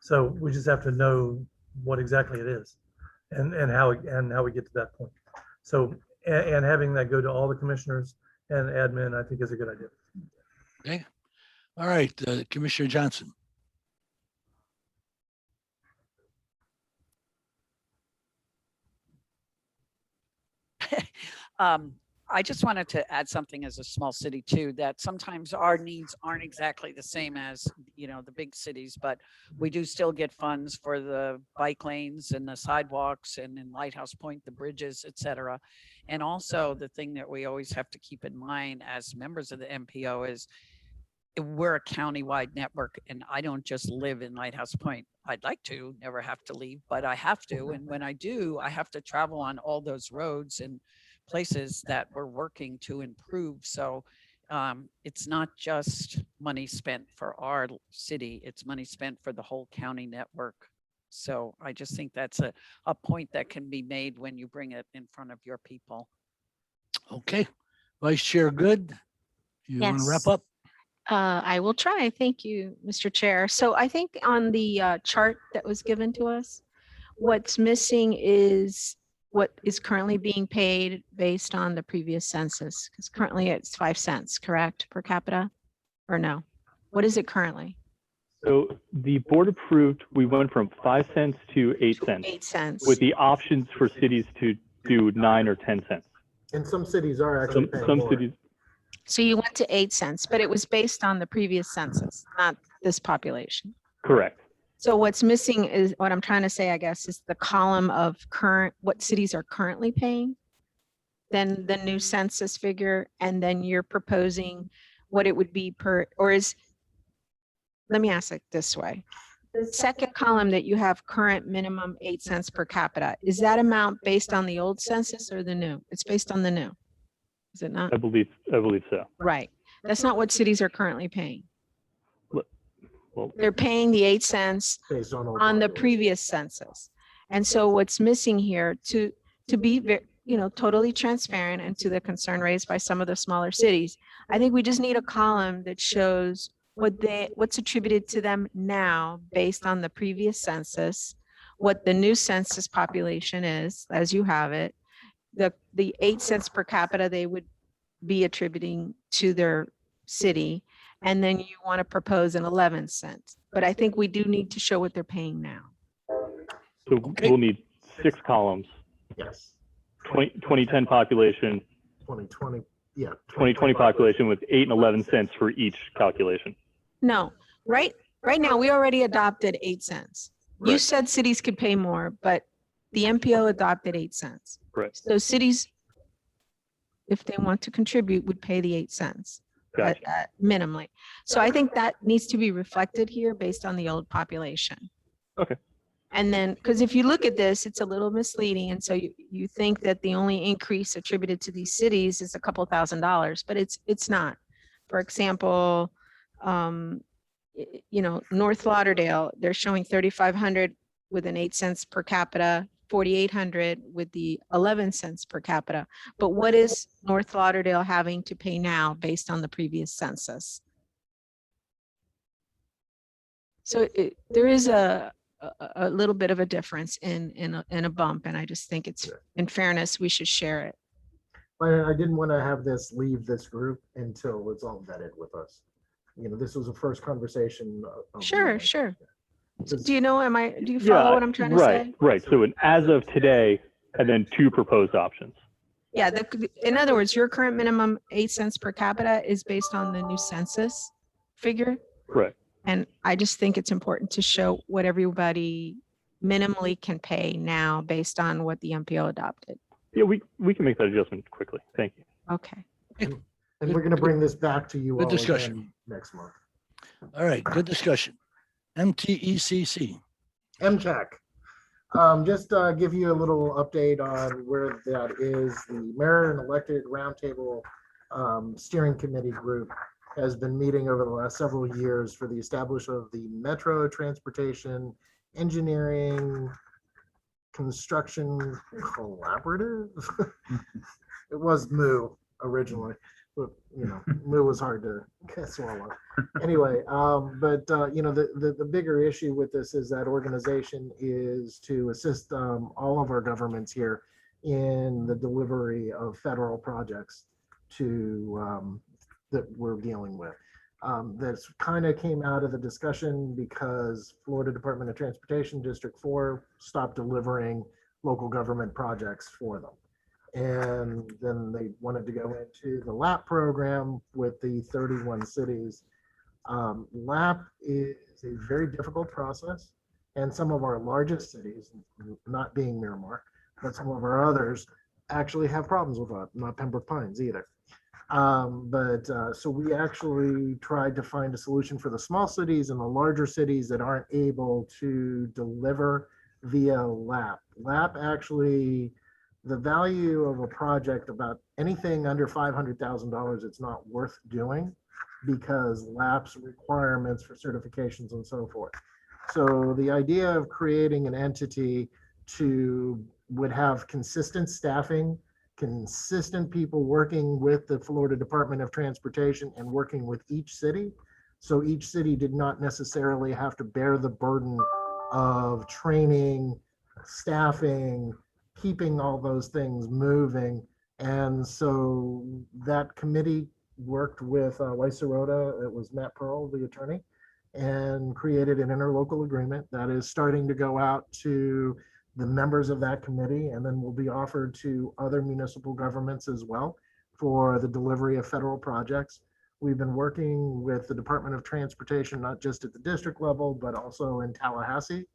So we just have to know what exactly it is, and how we get to that point. So and having that go to all the commissioners and admin, I think is a good idea. Okay, all right, Commissioner Johnson. I just wanted to add something as a small city too, that sometimes our needs aren't exactly the same as, the big cities, but we do still get funds for the bike lanes and the sidewalks and in Lighthouse Point, the bridges, et cetera. And also the thing that we always have to keep in mind as members of the MPO is we're a countywide network and I don't just live in Lighthouse Point. I'd like to never have to leave, but I have to. And when I do, I have to travel on all those roads and places that we're working to improve. So it's not just money spent for our city, it's money spent for the whole county network. So I just think that's a point that can be made when you bring it in front of your people. Okay, Vice Chair Good, you want to wrap Yes. up? I will try. Thank you, Mr. Chair. So I think on the chart that was given to us, what's missing is what is currently being paid based on the previous census. Because currently it's 5 cents, correct, per capita? Or no? What is it currently? So the board approved, we went from 5 cents to 8 cents. 8 cents. With the options for cities to do 9 or 10 cents. And some cities are actually paying Some more. cities, So you went to 8 cents, but it was based on the previous census, not this population. correct. So what's missing is what I'm trying to say, I guess, is the column of current, what cities are currently paying, then the new census figure, and then you're proposing what it would be per, or is, let me ask it this way. The second column that you have current minimum 8 cents per capita, is that amount based on the old census or the new? It's based on the new. Is it not? I believe so. Right. That's not what cities are currently paying. Well, They're paying the 8 cents Based on on the previous census. And so what's missing here to be, totally transparent and to the concern raised by some of the smaller cities, I think we just need a column that shows what's attributed to them now based on the previous census, what the new census population is, as you have it, the 8 cents per capita they would be attributing to their city, and then you want to propose an 11 cents. But I think we do need to show what they're paying now. So we'll need 6 columns. Yes. 2010 population, 2020, yeah. 2020 population with 8 and 11 cents for each calculation. No, right now, we already adopted 8 cents. You Right. said cities could pay more, but the MPO adopted 8 cents. Right. So cities, if they want to contribute, would pay the 8 cents Gotcha. minimally. So I think that needs to be reflected here based on the old population. Okay. And then, because if you look at this, it's a little misleading. And so you think that the only increase attributed to these cities is a couple $1,000s, but it's not. For example, North Lauderdale, they're showing 3,500 with an 8 cents per capita, 4,800 with the 11 cents per capita. But what is North Lauderdale having to pay now based on the previous census? So there is a little bit of a difference in a bump, and I just think it's, in fairness, we should share it. But I didn't want to have this leave this group until it's all vetted with us. This was a first conversation. Sure. Do you do you Yeah, follow what I'm trying to say? Right. So as of today, and then 2 proposed options. Yeah, in other words, your current minimum 8 cents per capita is based on the new census figure. Right. And I just think it's important to show what everybody minimally can pay now based on what the MPO adopted. Yeah, we can make that adjustment quickly. Thank you. Okay. And we're going to bring this back to you Good all discussion. again next month. All right, good discussion. MTECC. MTech. Just give you a little update on where that is. The mayor and elected roundtable steering committee group has been meeting over the last several years for the establishment of the Metro Transportation Engineering Construction Collaborative. It was MOO originally, but MOO was hard to swallow. Anyway, the bigger issue with this is that organization is to assist all of our governments here in the delivery of federal projects to that we're dealing with. That's kind of came out of the discussion because Florida Department of Transportation District 4 stopped delivering local government projects for them. And then they wanted to go into the LAP program with the 31 cities. LAP is a very difficult process, and some of our largest cities, not being Miramar, but some of our others actually have problems with that, not Pembroke Pines either. So we actually tried to find a solution for the small cities and the larger cities that aren't able to deliver via LAP. LAP actually, the value of a project about anything under $500,000, it's not worth doing because LAP's requirements for certifications and so forth. So the idea of creating an entity would have consistent staffing, consistent people working with the Florida Department of Transportation and working with each city. So each city did not necessarily have to bear the burden of training, staffing, keeping all those things moving. And so that committee worked with Weiserota, it was Matt Pearl, the attorney, and created an interlocal agreement that is starting to go out to the members of that committee, and then will be offered to other municipal governments as well for the delivery of federal projects. We've been working with the Department of Transportation, not just at the district level, but also in Tallahassee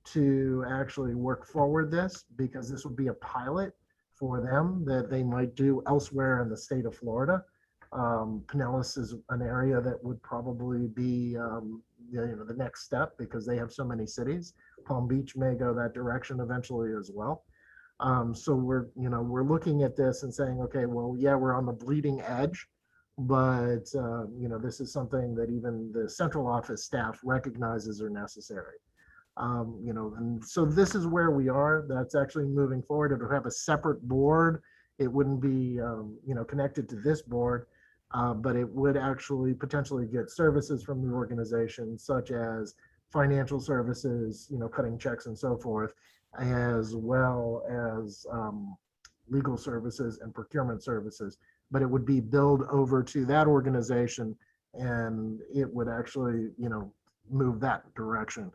to actually work forward this, because this would be a pilot for them that they might do elsewhere in the state of Florida. Pinellas is an area that would probably be the next step because they have so many cities. Palm Beach may go that direction eventually as well. So we're looking at this and saying, okay, well, yeah, we're on the bleeding edge, but this is something that even the central office staff recognizes are necessary. And so this is where we are. That's actually moving forward. It would have a separate board. It wouldn't be connected to this board. But it would actually potentially get services from the organization, such as financial services, cutting checks and so forth, as well as legal services and procurement services. But it would be billed over to that organization, and it would actually, move that direction.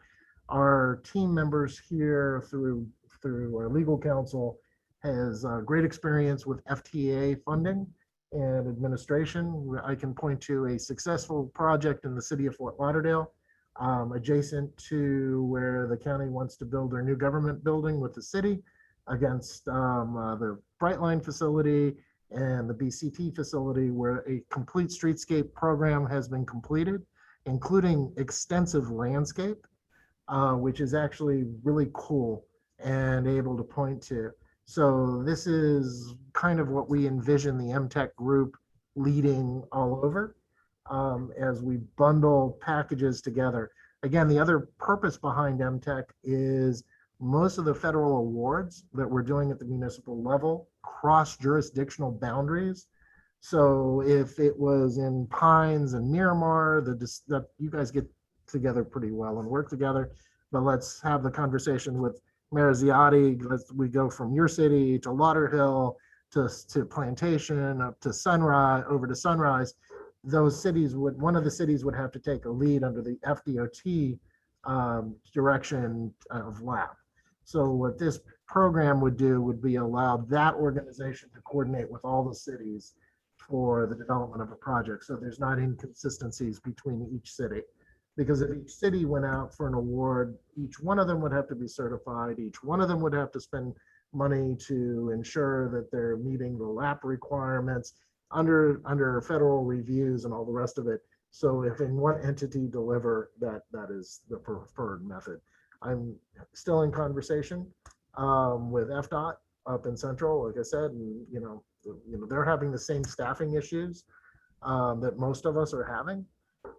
Our team members here through our legal counsel has great experience with FTA funding and administration. I can point to a successful project in the city of Fort Lauderdale, adjacent to where the county wants to build their new government building with the city against the Brightline facility and the BCT facility, where a complete streetscape program has been completed, including extensive landscape, which is actually really cool and able to point to. So this is kind of what we envision the MTech group leading all over as we bundle packages together. Again, the other purpose behind MTech is most of the federal awards that we're doing at the municipal level cross jurisdictional boundaries. So if it was in Pines and Miramar, that you guys get together pretty well and work together, but let's have the conversation with Mariziotti. We go from your city to Lauderhill to Plantation up to Sunrise, over to Sunrise. Those cities one of the cities would have to take a lead under the FDOT direction of LAP. So what this program would do would be allow that organization to coordinate with all the cities for the development of a project. So there's not inconsistencies between each city. Because if each city went out for an award, each one of them would have to be certified. Each one of them would have to spend money to ensure that they're meeting the LAP requirements under federal reviews and all the rest of it. So if in one entity deliver, that is the preferred method. I'm still in conversation with FDOT up in Central, like I said, and they're having the same staffing issues that most of us are having,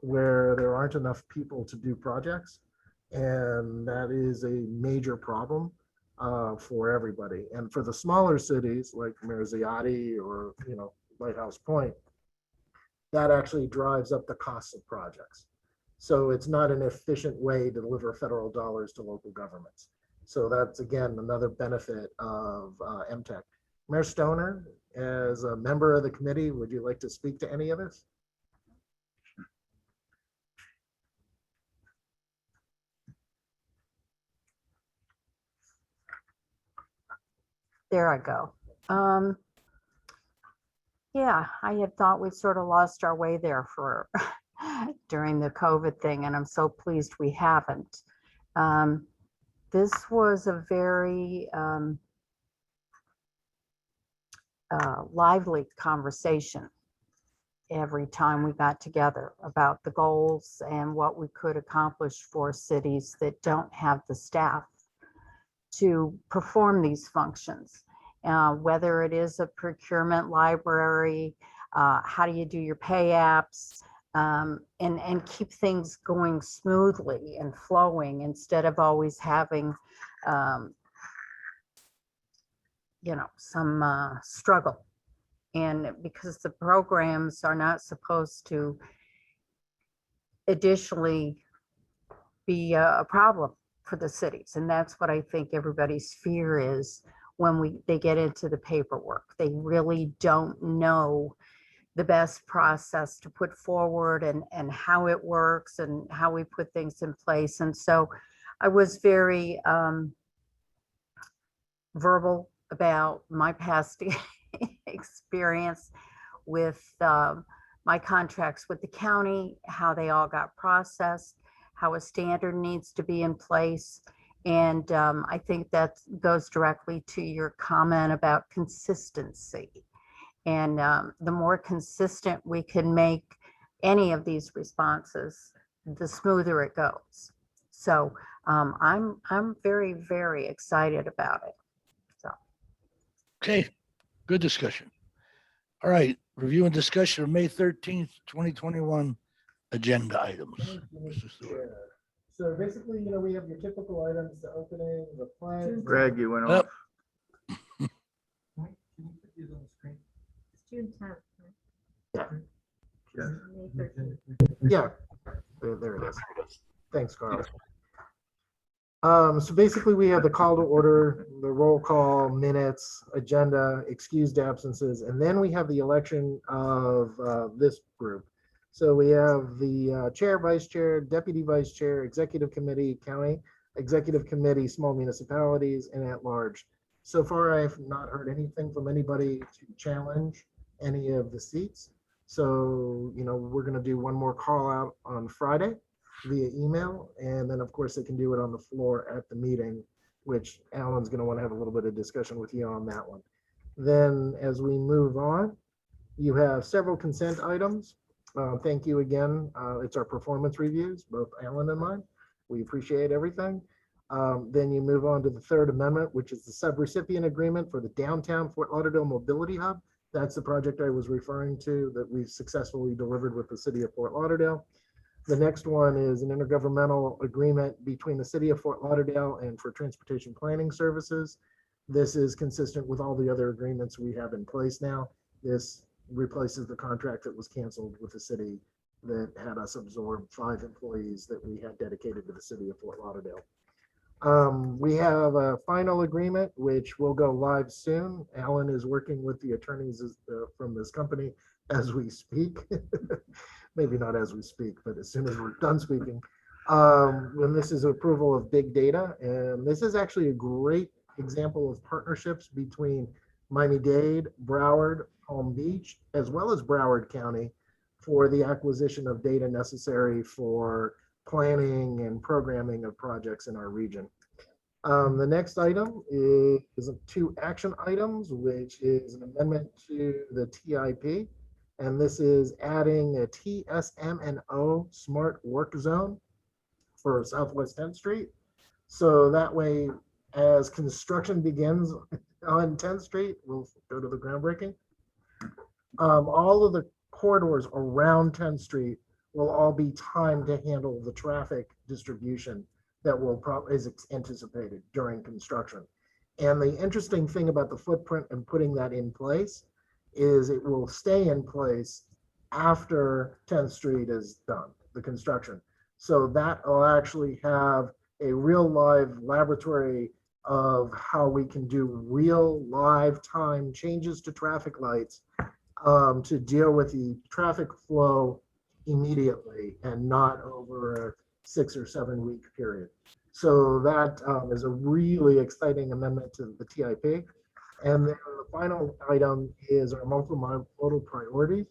where there aren't enough people to do projects. And that is a major problem for everybody. And for the smaller cities like Mariziotti or, Lighthouse Point, that actually drives up the costs of projects. So it's not an efficient way to deliver federal dollars to local governments. So that's, again, another benefit of MTech. Mayor Stoner, as a member of the committee, would you like to speak to any of this? There I go. Yeah, I had thought we'd sort of lost our way there for during the COVID thing, and I'm so pleased we haven't. This was a very lively conversation every time we got together about the goals and what we could accomplish for cities that don't have the staff to perform these functions. Whether it is a procurement library, how do you do your pay apps, and keep things going smoothly and flowing instead of always having, some struggle. And because the programs are not supposed to additionally be a problem for the cities. And that's what I think everybody's fear is when they get into the paperwork. They really don't know the best process to put forward and how it works and how we put things in place. And so I was very verbal about my past experience with my contracts with the county, how they all got processed, how a standard needs to be in place. And I think that goes directly to your comment about consistency. And the more consistent we can make any of these responses, the smoother it goes. So I'm very, very excited about it. So. Okay, good discussion. All right, review and discussion of May 13th, 2021 agenda items. Mr. Stewart. So basically, we have your typical items, the opening, the pledge. Greg, you went Yep. off. Can you put these on the screen? It's June 10th. Yes. May 13th. Yeah, there it is. Thanks, Carl. So basically we have the call to order, the roll call, minutes, agenda, excused absences, and then we have the election of this group. So we have the chair, vice chair, deputy vice chair, executive committee, county, executive committee, small municipalities, and at large. So far, I've not heard anything from anybody to challenge any of the seats. So, we're going to do one more call out on Friday via email. And then, of course, they can do it on the floor at the meeting, which Alan's going to want to have a little bit of discussion with you on that one. Then as we move on, you have several consent items. Thank you again. It's our performance reviews, both Alan and mine. We appreciate everything. Then you move on to the third amendment, which is the subrecipient agreement for the downtown Fort Lauderdale Mobility Hub. That's the project I was referring to that we've successfully delivered with the city of Fort Lauderdale. The next one is an intergovernmental agreement between the city of Fort Lauderdale and for transportation planning services. This is consistent with all the other agreements we have in place now. This replaces the contract that was canceled with the city that had us absorb 5 employees that we had dedicated to the city of Fort Lauderdale. We have a final agreement, which will go live soon. Alan is working with the attorneys from this company as we speak. Maybe not as we speak, but as soon as we're done speaking. And this is approval of big data. And this is actually a great example of partnerships between Miami-Dade, Broward, Palm Beach, as well as Broward County for the acquisition of data necessary for planning and programming of projects in our region. The next item is 2 action items, which is an amendment to the TIP. And this is adding a TSM&O smart work zone for Southwest 10th Street. So that way, as construction begins on 10th Street, we'll go to the groundbreaking. All of the corridors around 10th Street will all be timed to handle the traffic distribution that is anticipated during construction. And the interesting thing about the footprint and putting that in place is it will stay in place after 10th Street is done, the construction. So that will actually have a real live laboratory of how we can do real live time changes to traffic lights to deal with the traffic flow immediately and not over a 6 or 7 week period. So that is a really exciting amendment to the TIP. And then the final item is our multimodal priorities.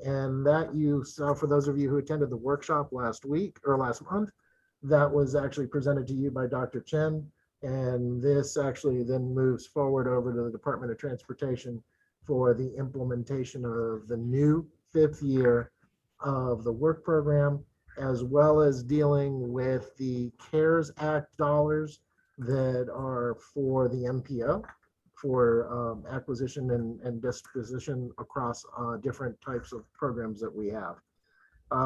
And that you saw, for those of you who attended the workshop last month, that was actually presented to you by Dr. Chen. And this actually then moves forward over to the Department of Transportation for the implementation of the new 5th year of the work program, as well as dealing with the CARES Act dollars that are for the MPO for acquisition and disposition across different types of programs that we have.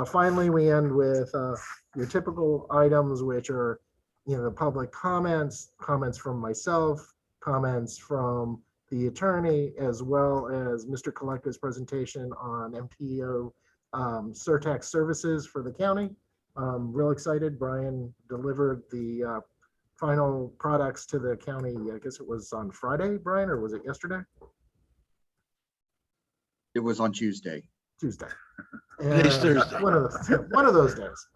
Finally, we end with your typical items, which are, the public comments, comments from myself, comments from the attorney, as well as Mr. Collecta's presentation on MPO surtax services for the county. Real excited. Brian delivered the final products to the county. I guess it was on Friday, Brian, or was it yesterday? It was on Tuesday. Tuesday. Today's Thursday. One of those days.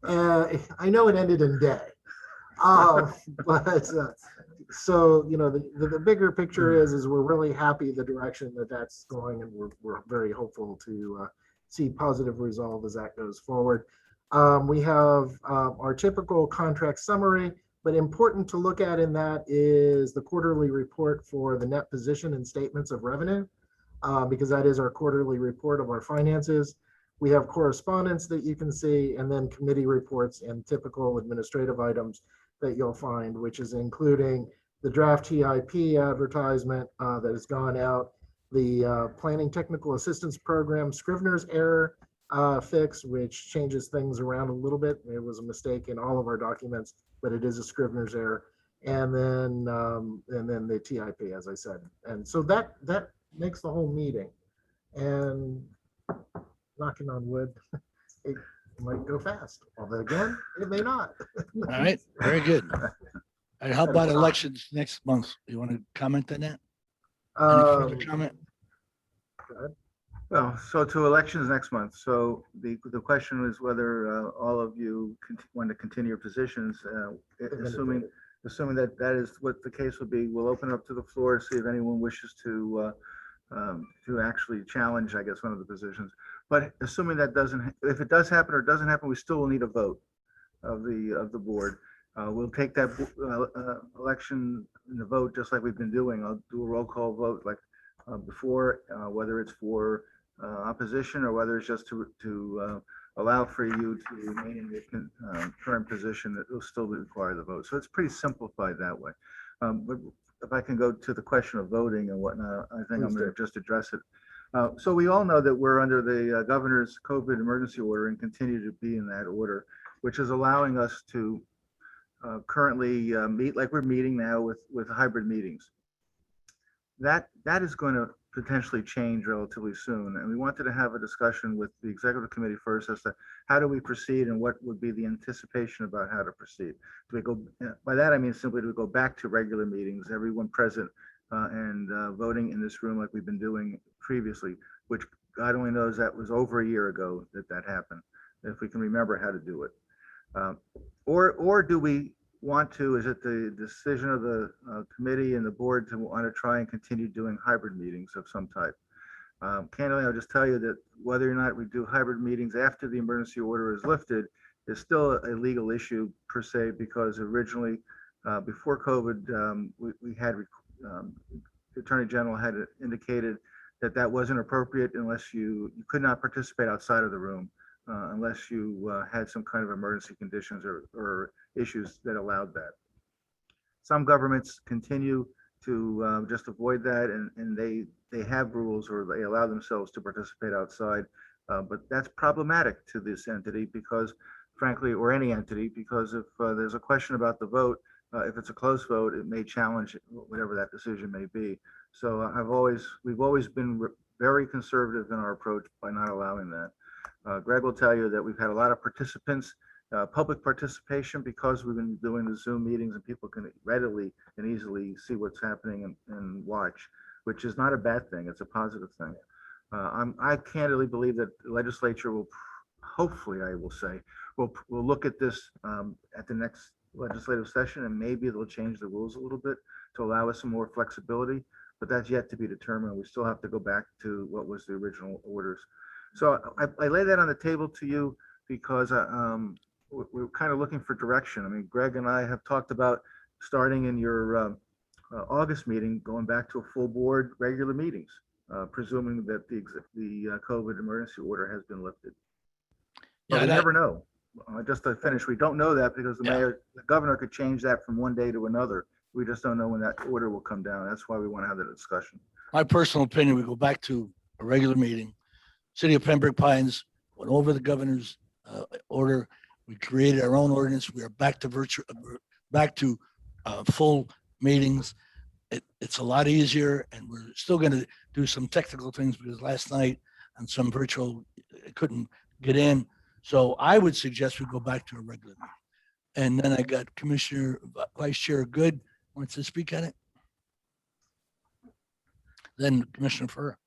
I know it ended in day. But so, the bigger picture is we're really happy the direction that that's going, and we're very hopeful to see positive resolve as that goes forward. We have our typical contract summary, but important to look at in that is the quarterly report for the net position and statements of revenue, because that is our quarterly report of our finances. We have correspondence that you can see, and then committee reports and typical administrative items that you'll find, which is including the draft TIP advertisement that has gone out, the Planning Technical Assistance Program Scrivener's error fix, which changes things around a little bit. It was a mistake in all of our documents, but it is a Scrivener's error. And then the TIP, as I said. And so that makes the whole meeting. And knocking on wood, it might go fast. Although again, it may not. All right, very good. All right, how about elections next month? You want to comment on that? Any further comment? Well, so to elections next month. So the question is whether all of you want to continue your positions, assuming that is what the case would be. We'll open up to the floor, see if anyone wishes to actually challenge, I guess, one of the positions. But assuming that if it does happen or doesn't happen, we still will need a vote of the board. We'll take that election and the vote just like we've been doing. I'll do a roll call vote like before, whether it's for opposition or whether it's just to allow for you to remain in your current position. That will still require the vote. So it's pretty simplified that way. But if I can go to the question of voting and whatnot, I think I'm going to just address it. So we all know that we're under the governor's COVID emergency order and continue to be in that order, which is allowing us to currently meet like we're meeting now with hybrid meetings. That is going to potentially change relatively soon. And we wanted to have a discussion with the executive committee first as to how do we proceed and what would be the anticipation about how to proceed. Do we go, by that I mean simply to go back to regular meetings, everyone present and voting in this room like we've been doing previously, which God only knows that was over a year ago that happened, if we can remember how to do it. Or do we want to, is it the decision of the committee and the board to want to try and continue doing hybrid meetings of some type? Candidly, I'll just tell you that whether or not we do hybrid meetings after the emergency order is lifted is still a legal issue per se, because originally before COVID, we had the Attorney General had indicated that wasn't appropriate unless you could not participate outside of the room unless you had some kind of emergency conditions or issues that allowed that. Some governments continue to just avoid that, and they have rules or they allow themselves to participate outside, but that's problematic to this entity because, frankly, or any entity, because if there's a question about the vote, if it's a close vote, it may challenge whatever that decision may be. So we've always been very conservative in our approach by not allowing that. Greg will tell you that we've had a lot of participants, public participation, because we've been doing the Zoom meetings and people can readily and easily see what's happening and watch, which is not a bad thing. It's a positive thing. I candidly believe that the legislature will, hopefully, I will say, will look at this at the next legislative session, and maybe they'll change the rules a little bit to allow us some more flexibility, but that's yet to be determined. We still have to go back to what was the original orders. So I lay that on the table to you because we're kind of looking for direction. I mean, Greg and I have talked about starting in your August meeting, going back to a full board regular meetings. presuming that the COVID emergency order has been lifted. Yeah, But we that- never know. Just to finish, we don't know that because the governor could change that from one day to another. We just don't know when that order will come down. That's why we want to have that discussion. My personal opinion, we go back to a regular meeting. City of Pembroke Pines went over the governor's order. We created our own ordinance. We are back to full meetings. It's a lot easier, and we're still going to do some technical things because last night on some virtual, couldn't get in. So I would suggest we go back to a regular meeting. And then I got Commissioner Vice Chair Good wants to speak on it. Then Commissioner Furr.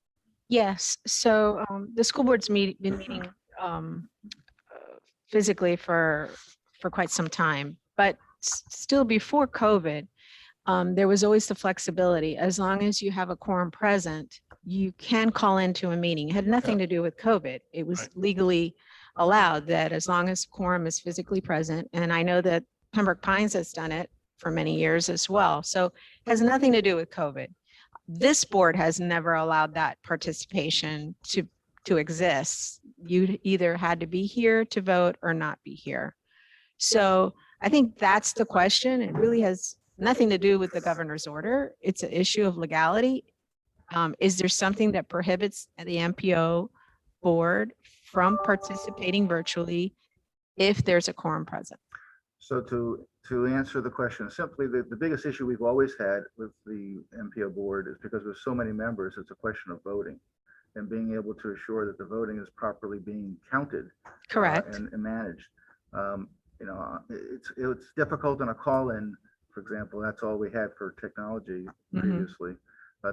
Yes, so the school board's been meeting physically for quite some time, but still before COVID, there was always the flexibility. As long as you have a quorum present, you can call into a meeting. It had nothing to do with COVID. It was legally allowed that as long as quorum is physically present, and I know that Pembroke Pines has done it for many years as well. So it has nothing to do with COVID. This board has never allowed that participation to exist. You either had to be here to vote or not be here. So I think that's the question. It really has nothing to do with the governor's order. It's an issue of legality. Is there something that prohibits the MPO board from participating virtually if there's a quorum present? So to answer the question simply, the biggest issue we've always had with the MPO board is because there's so many members, it's a question of voting and being able to assure that the voting is properly being counted. Correct. And managed. You know, it's difficult on a call-in, for example. That's all we had for technology previously,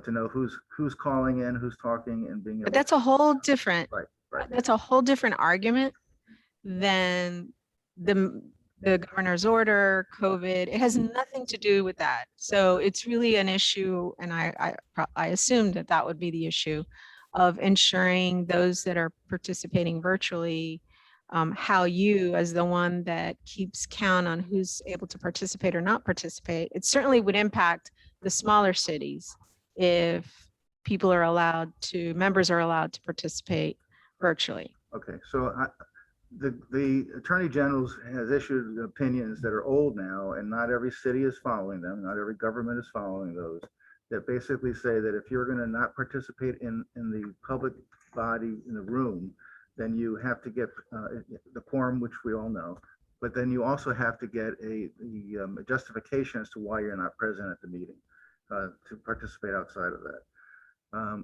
to know who's calling in, who's talking, and being able. But that's a whole different. Right. That's a whole different argument than the governor's order, COVID. It has nothing to do with that. So it's really an issue, and I assumed that would be the issue of ensuring those that are participating virtually, how you, as the one that keeps count on who's able to participate or not participate. It certainly would impact the smaller cities if members are allowed to participate virtually. Okay, so the Attorney General has issued opinions that are old now, and not every city is following them. Not every government is following those, that basically say that if you're going to not participate in the public body in the room, then you have to get the quorum, which we all know, but then you also have to get a justification as to why you're not present at the meeting to participate outside of that.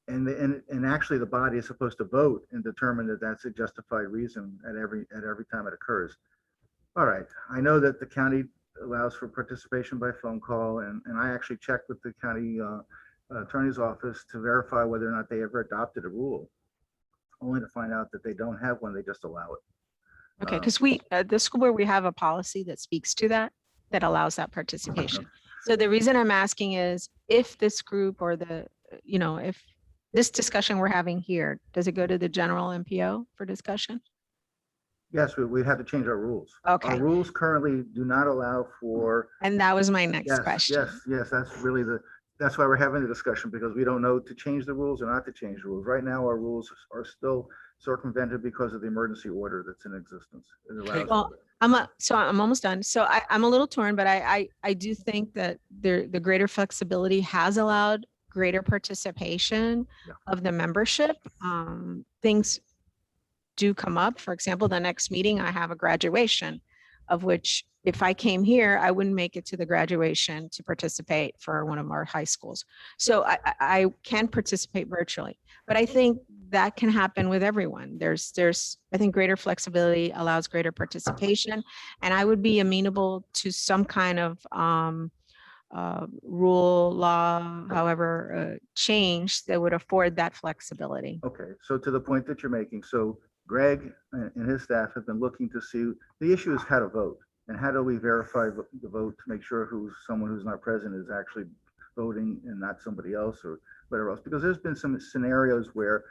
And actually the body is supposed to vote and determine that that's a justified reason at every time it occurs. All right, I know that the county allows for participation by phone call, and I actually checked with the county attorney's office to verify whether or not they ever adopted a rule, only to find out that they don't have one, they just allow it. Okay, because the school board, we have a policy that speaks to that allows that participation. So the reason I'm asking is if this group or if this discussion we're having here, does it go to the general MPO for discussion? Yes, we have to change our rules. Okay. Our rules currently do not allow for. And that was my next question. Yes, that's why we're having the discussion, because we don't know to change the rules or not to change the rules. Right now, our rules are still circumvented because of the emergency order that's in existence. It allows Well, I'm almost done. So I'm a little torn, but I do think that the greater flexibility has allowed greater participation of the membership. Things do come up. For example, the next meeting, I have a graduation, of which if I came here, I wouldn't make it to the graduation to participate for one of our high schools. So I can participate virtually, but I think that can happen with everyone. I think greater flexibility allows greater participation, and I would be amenable to some kind of rule, law, however, change that would afford that flexibility. Okay, so to the point that you're making, so Greg and his staff have been looking to see, the issue is how to vote, and how do we verify the vote to make sure someone who's not present is actually voting and not somebody else or whatever else, because there's been some scenarios where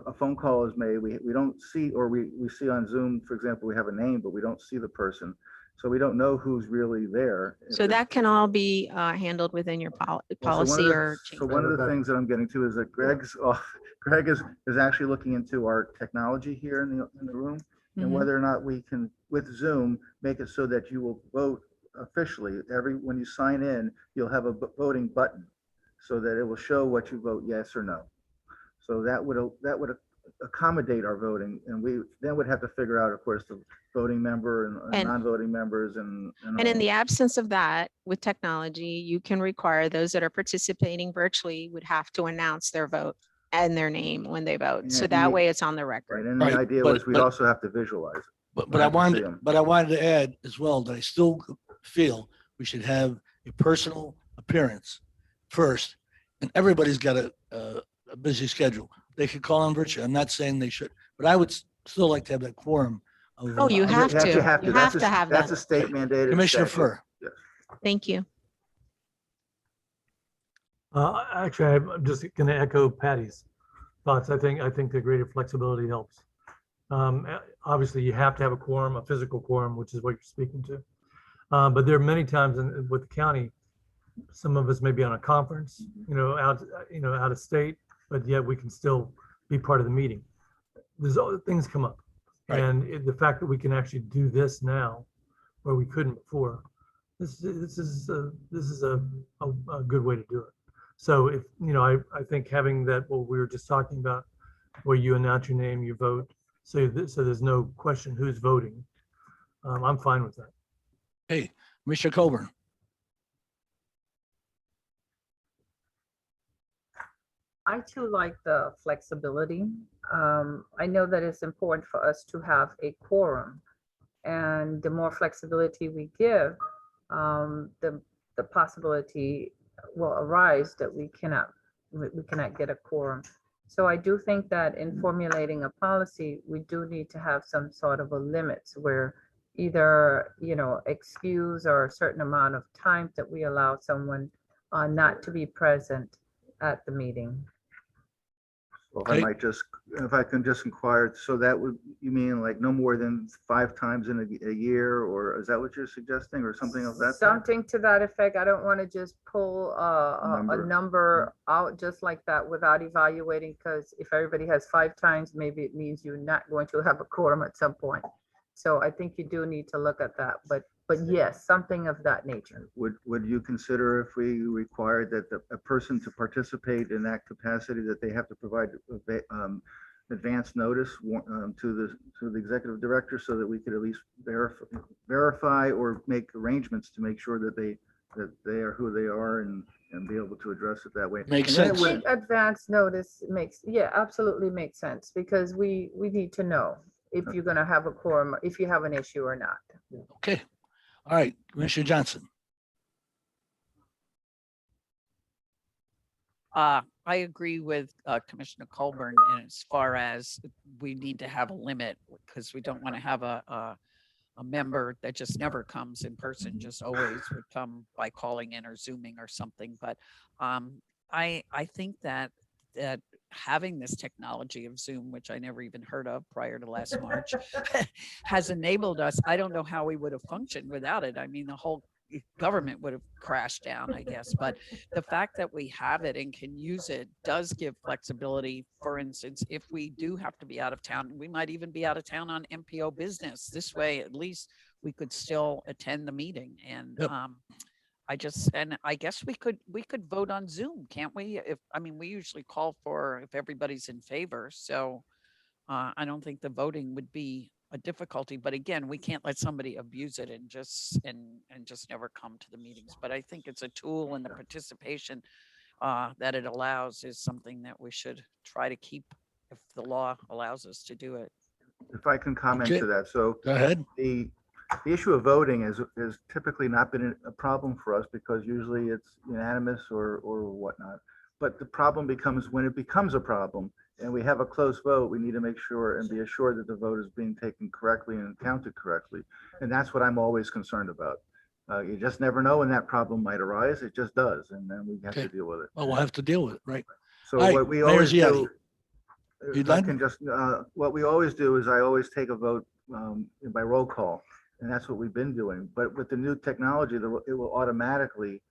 a phone call is made, we don't see, or we see on Zoom, for example, we have a name, but we don't see the person. So we don't know who's really there. So that can all be handled within your Well, so one policy of the- or So change. one of the things that I'm getting to is that Greg is actually looking into our technology here in the room and Mhm. whether or not we can, with Zoom, make it so that you will vote officially. When you sign in, you'll have a voting button so that it will show what you vote yes or no. So that would accommodate our voting, and we then would have to figure out, of course, the voting member and And- non-voting members and And in all. the absence of that, with technology, you can require those that are participating virtually would have to announce their vote and their name when they vote. So And that the- way it's on the Right, record. and the Right, idea but- was we'd but- also have to visualize it. But We'll I have to see wanted, 'em. but I wanted to add as well that I still feel we should have a personal appearance first. And everybody's got a busy schedule. They could call on virtual. I'm not saying they should, but I would still like to have that quorum. Of, Oh, you have to. You have That's to have That's a that. state mandated. Commissioner statute. Furr. Yes. Thank you. Actually, I'm just going to echo Patty's thoughts. I think the greater flexibility helps. Obviously, you have to have a quorum, a physical quorum, which is what you're speaking to. But there are many times with the county, some of us may be on a conference, out of state, but yet we can still be part of the meeting. There's other things come up. Right. And the fact that we can actually do this now, where we couldn't before, this is a good way to do it. So if, I think having that, what we were just talking about, where you announce your name, you vote, so there's no question who's voting. I'm fine with that. Hey, Commissioner Coburn. I too like the flexibility. I know that it's important for us to have a quorum. And the more flexibility we give, the possibility will arise that we cannot get a quorum. So I do think that in formulating a policy, we do need to have some sort of a limit where either, excuse or a certain amount of time that we allow someone not to be present at the meeting. Well, if I can just inquire, so that would, you mean like no more than 5 times in a year, or is that what you're suggesting, or something of that? type? Something to that effect. I don't want to just pull a number out just like that without evaluating, because if everybody has 5 times, maybe it means you're not going to have a quorum at some point. So I think you do need to look at that, but yes, something of that nature. Would you consider if we required that a person to participate in that capacity, that they have to provide advance notice to the executive director, so that we could at least verify or make arrangements to make sure that they are who they are and be able to address it that way? Makes And then it sense. would- Advance notice absolutely makes sense, because we need to know if you're going to have a quorum, if you have an issue or not. Okay. All right, Commissioner Johnson. I agree with Commissioner Colburn in as far as we need to have a limit, because we don't want to have a member that just never comes in person, just always would come by calling in or Zooming or something. But I think that having this technology of Zoom, which I never even heard of prior to last March, has enabled us. I don't know how we would have functioned without it. I mean, the whole government would have crashed down, I guess. But the fact that we have it and can use it does give flexibility. For instance, if we do have to be out of town, we might even be out of town on MPO business. This way, at least we could still attend the meeting. And Yep. I guess we could vote on Zoom, can't we? We usually call for if everybody's in favor. So I don't think the voting would be a difficulty, but again, we can't let somebody abuse it and just never come to the meetings. But I think it's a tool, and the participation that it allows is something that we should try to keep if the law allows us to do it. If I can comment Okay. to that. So Go ahead. the issue of voting has typically not been a problem for us, because usually it's unanimous or whatnot. But the problem becomes when it becomes a problem and we have a close vote, we need to make sure and be assured that the vote is being taken correctly and counted correctly. And that's what I'm always concerned about. You just never know when that problem might arise. It just does. And then we have to deal with it. Well, we'll have to deal with it, right? So All right, what we Mayor always Ziotti. do, You if I done? can just, what we always do is I always take a vote by roll call. and that's what we've been doing. But with the new technology, it will automatically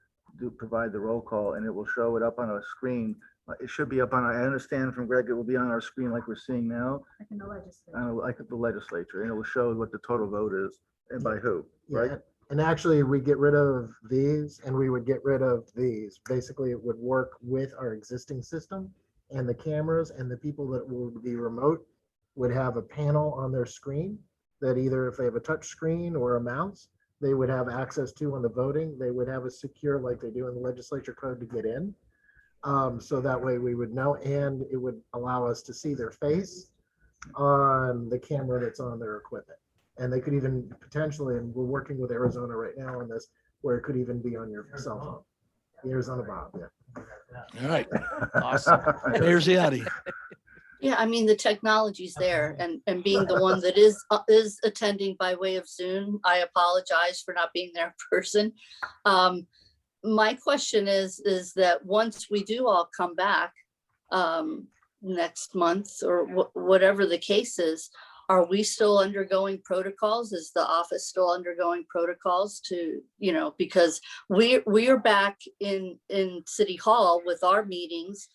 provide the roll call, and it will show it up on a screen. It should be up on, I understand from Greg, it will be on our screen like we're seeing now, Like in the legislature. like at the legislature, and it will show what the total vote is and by who, right? Yeah, and actually we get rid of these and we would get rid of these. Basically, it would work with our existing system, and the cameras and the people that will be remote would have a panel on their screen that either if they have a touch screen or a mouse, they would have access to on the voting. They would have a secure, like they do in the legislature code, to get in. So that way we would know, and it would allow us to see their face on the camera that's on their equipment. And they could even potentially, and we're working with Arizona right now on this, where it could even be on your cell phone. The Arizona Bob, yeah. All right. Awesome. Mayor Ziotti. Yeah, I mean, the technology's there, and being the one that is attending by way of Zoom, I apologize for not being there in person. My question is that once we do all come back next month or whatever the case is, are we still undergoing protocols? Is the office still undergoing protocols to, because we are back in City Hall with our meetings,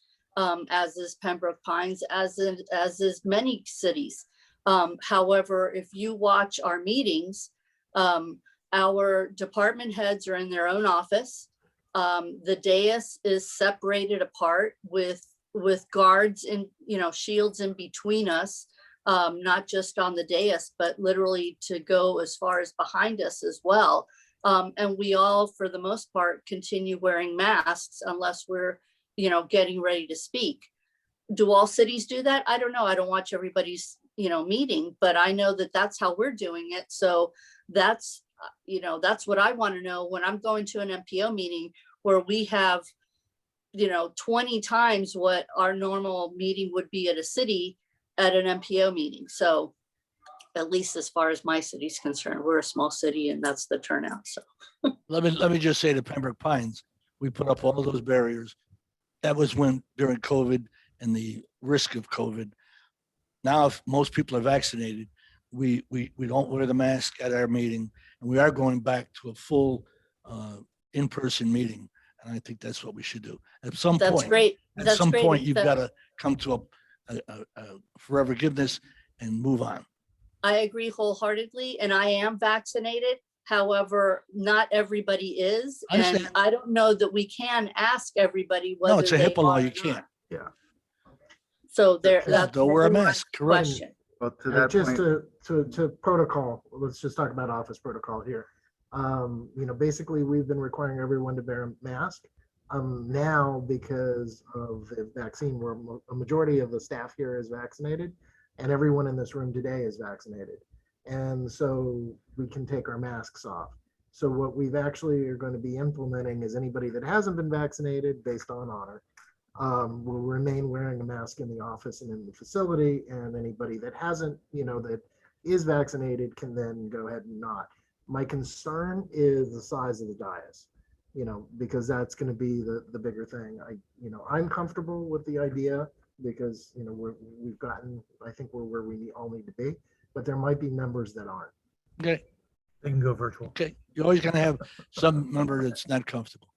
as is Pembroke Pines, as is many cities. However, if you watch our meetings, our department heads are in their own office. The dais is separated apart with guards and, shields in between us. Not just on the dais, but literally to go as far as behind us as well. And we all, for the most part, continue wearing masks unless we're, getting ready to speak. Do all cities do that? I don't know. I don't watch everybody's, meeting, but I know that that's how we're doing it. So that's, that's what I want to know when I'm going to an MPO meeting where we have, 20 times what our normal meeting would be at a city at an MPO meeting. So at least as far as my city's concerned, we're a small city and that's the turnout. So Let me just say to Pembroke Pines, we put up all of those barriers. That was during COVID and the risk of COVID. Now, if most people are vaccinated, we don't wear the mask at our meeting, and we are going back to a full in-person meeting. And I think that's what we should do. At some that's point, great. At That's some great. point, you've got to come to a forever forgiveness and move on. I agree wholeheartedly, and I am vaccinated. However, not everybody is, and I don't know that we can ask everybody whether No, it's a they HIPAA law. are You or can't. not. Yeah. So there, Yeah, that's don't wear a my mask. Correct. question. Well, to And that just point, to protocol, let's just talk about office protocol here. Basically we've been requiring everyone to wear a mask. Now because of the vaccine, where a majority of the staff here is vaccinated and everyone in this room today is vaccinated. And so we can take our masks off. So what we've actually are going to be implementing is anybody that hasn't been vaccinated, based on honor, will remain wearing a mask in the office and in the facility. And anybody that hasn't, that is vaccinated can then go ahead and not. My concern is the size of the dais, because that's going to be the bigger thing. I'm comfortable with the idea because, we've gotten, I think we're where we all need to be, but there might be members that aren't. Okay. They can go virtual. Okay. You're always going to have some member that's not comfortable.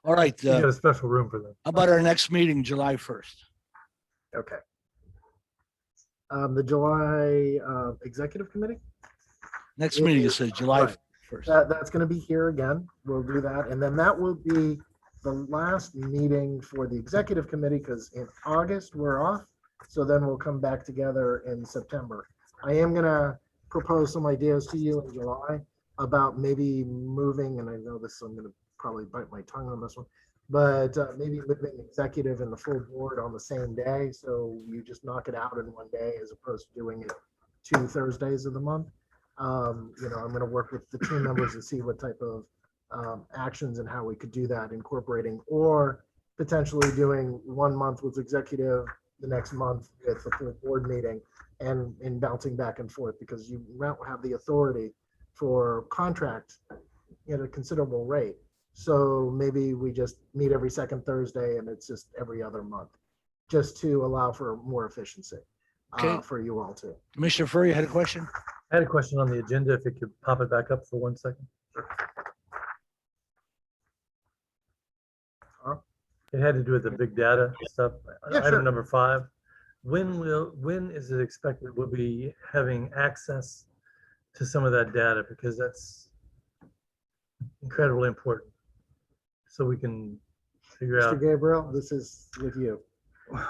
All right. You got a special room for them. How about our next meeting, July 1st? Okay. The July executive committee? Next meeting, it says July Right. 1st. That's going to be here again. We'll do that. And then that will be the last meeting for the executive committee, because in August we're off. So then we'll come back together in September. I am going to propose some ideas to you in July about maybe moving, and I know this, I'm going to probably bite my tongue on this one, but maybe moving executive and the full board on the same day. So you just knock it out in one day as opposed to doing it 2 Thursdays of the month. I'm going to work with the team members and see what type of actions and how we could do that, incorporating or potentially doing 1 month with executive, the next month with the full board meeting, and bouncing back and forth, because you won't have the authority for contract at a considerable rate. So maybe we just meet every second Thursday and it's just every other month, just to allow for more efficiency Okay. for you all too. Commissioner Furry, you had a question? I had a question on the agenda, if it could pop it back up for 1 second. It had to do with the big data stuff. Yeah, sure. Item number 5. When is it expected we'll be having access to some of that data? Because that's incredibly important. So we can figure out. Mr. Gabriel, this is with you.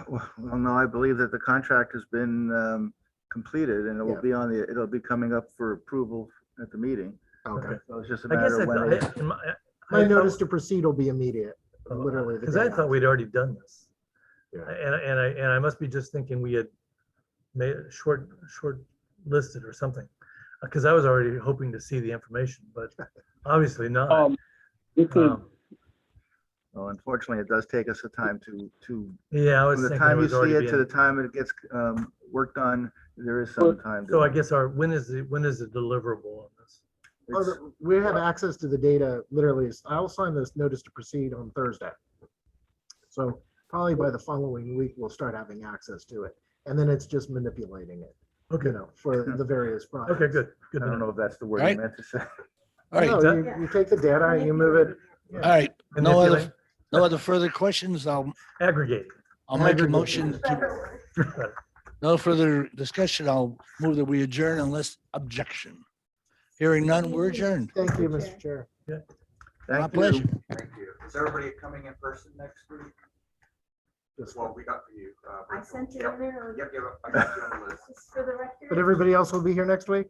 Well, no, I believe that the contract has been completed and it will Yeah. be on the, it'll be coming up for approval at the meeting. Okay. So it's just a I guess matter I of when thought, they. My notice to proceed will be immediate, Oh, literally. the because day I thought after. we'd already done this. Yeah. And I must be just thinking we had made it short listed or something. Because I was already hoping to see the information, but obviously not. Well, unfortunately, it does take us a time to, Yeah, I was from the thinking it time you was see already it to the being. time it gets worked on, there is some time. So I guess when is the deliverable on this? We have access to the data, literally. I'll sign this notice to proceed on Thursday. So probably by the following week, we'll start having access to it. And then it's just manipulating it, Okay, for the various projects. okay, good. Good I to don't know. know if that's the word Right. you meant to say. All right, No, all you take the data and you move it. right. No Manipulate, other further questions. aggregate. I'll make a Aggregate. motion to, no further discussion. I'll move that we adjourn unless objection. Hearing none, we're adjourned. Thank you, Mr. Chair. My Thank pleasure. you. Thank you. Is everybody coming in person next week? Just- Well, we got for you. I sent it Yep. in there. Yep, I got you on the list. Just for the record. But everybody else will be here next week?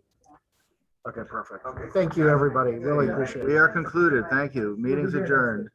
Okay, perfect. Okay. Thank you, everybody. Really appreciate it. We are concluded. Thank you. Meeting's adjourned.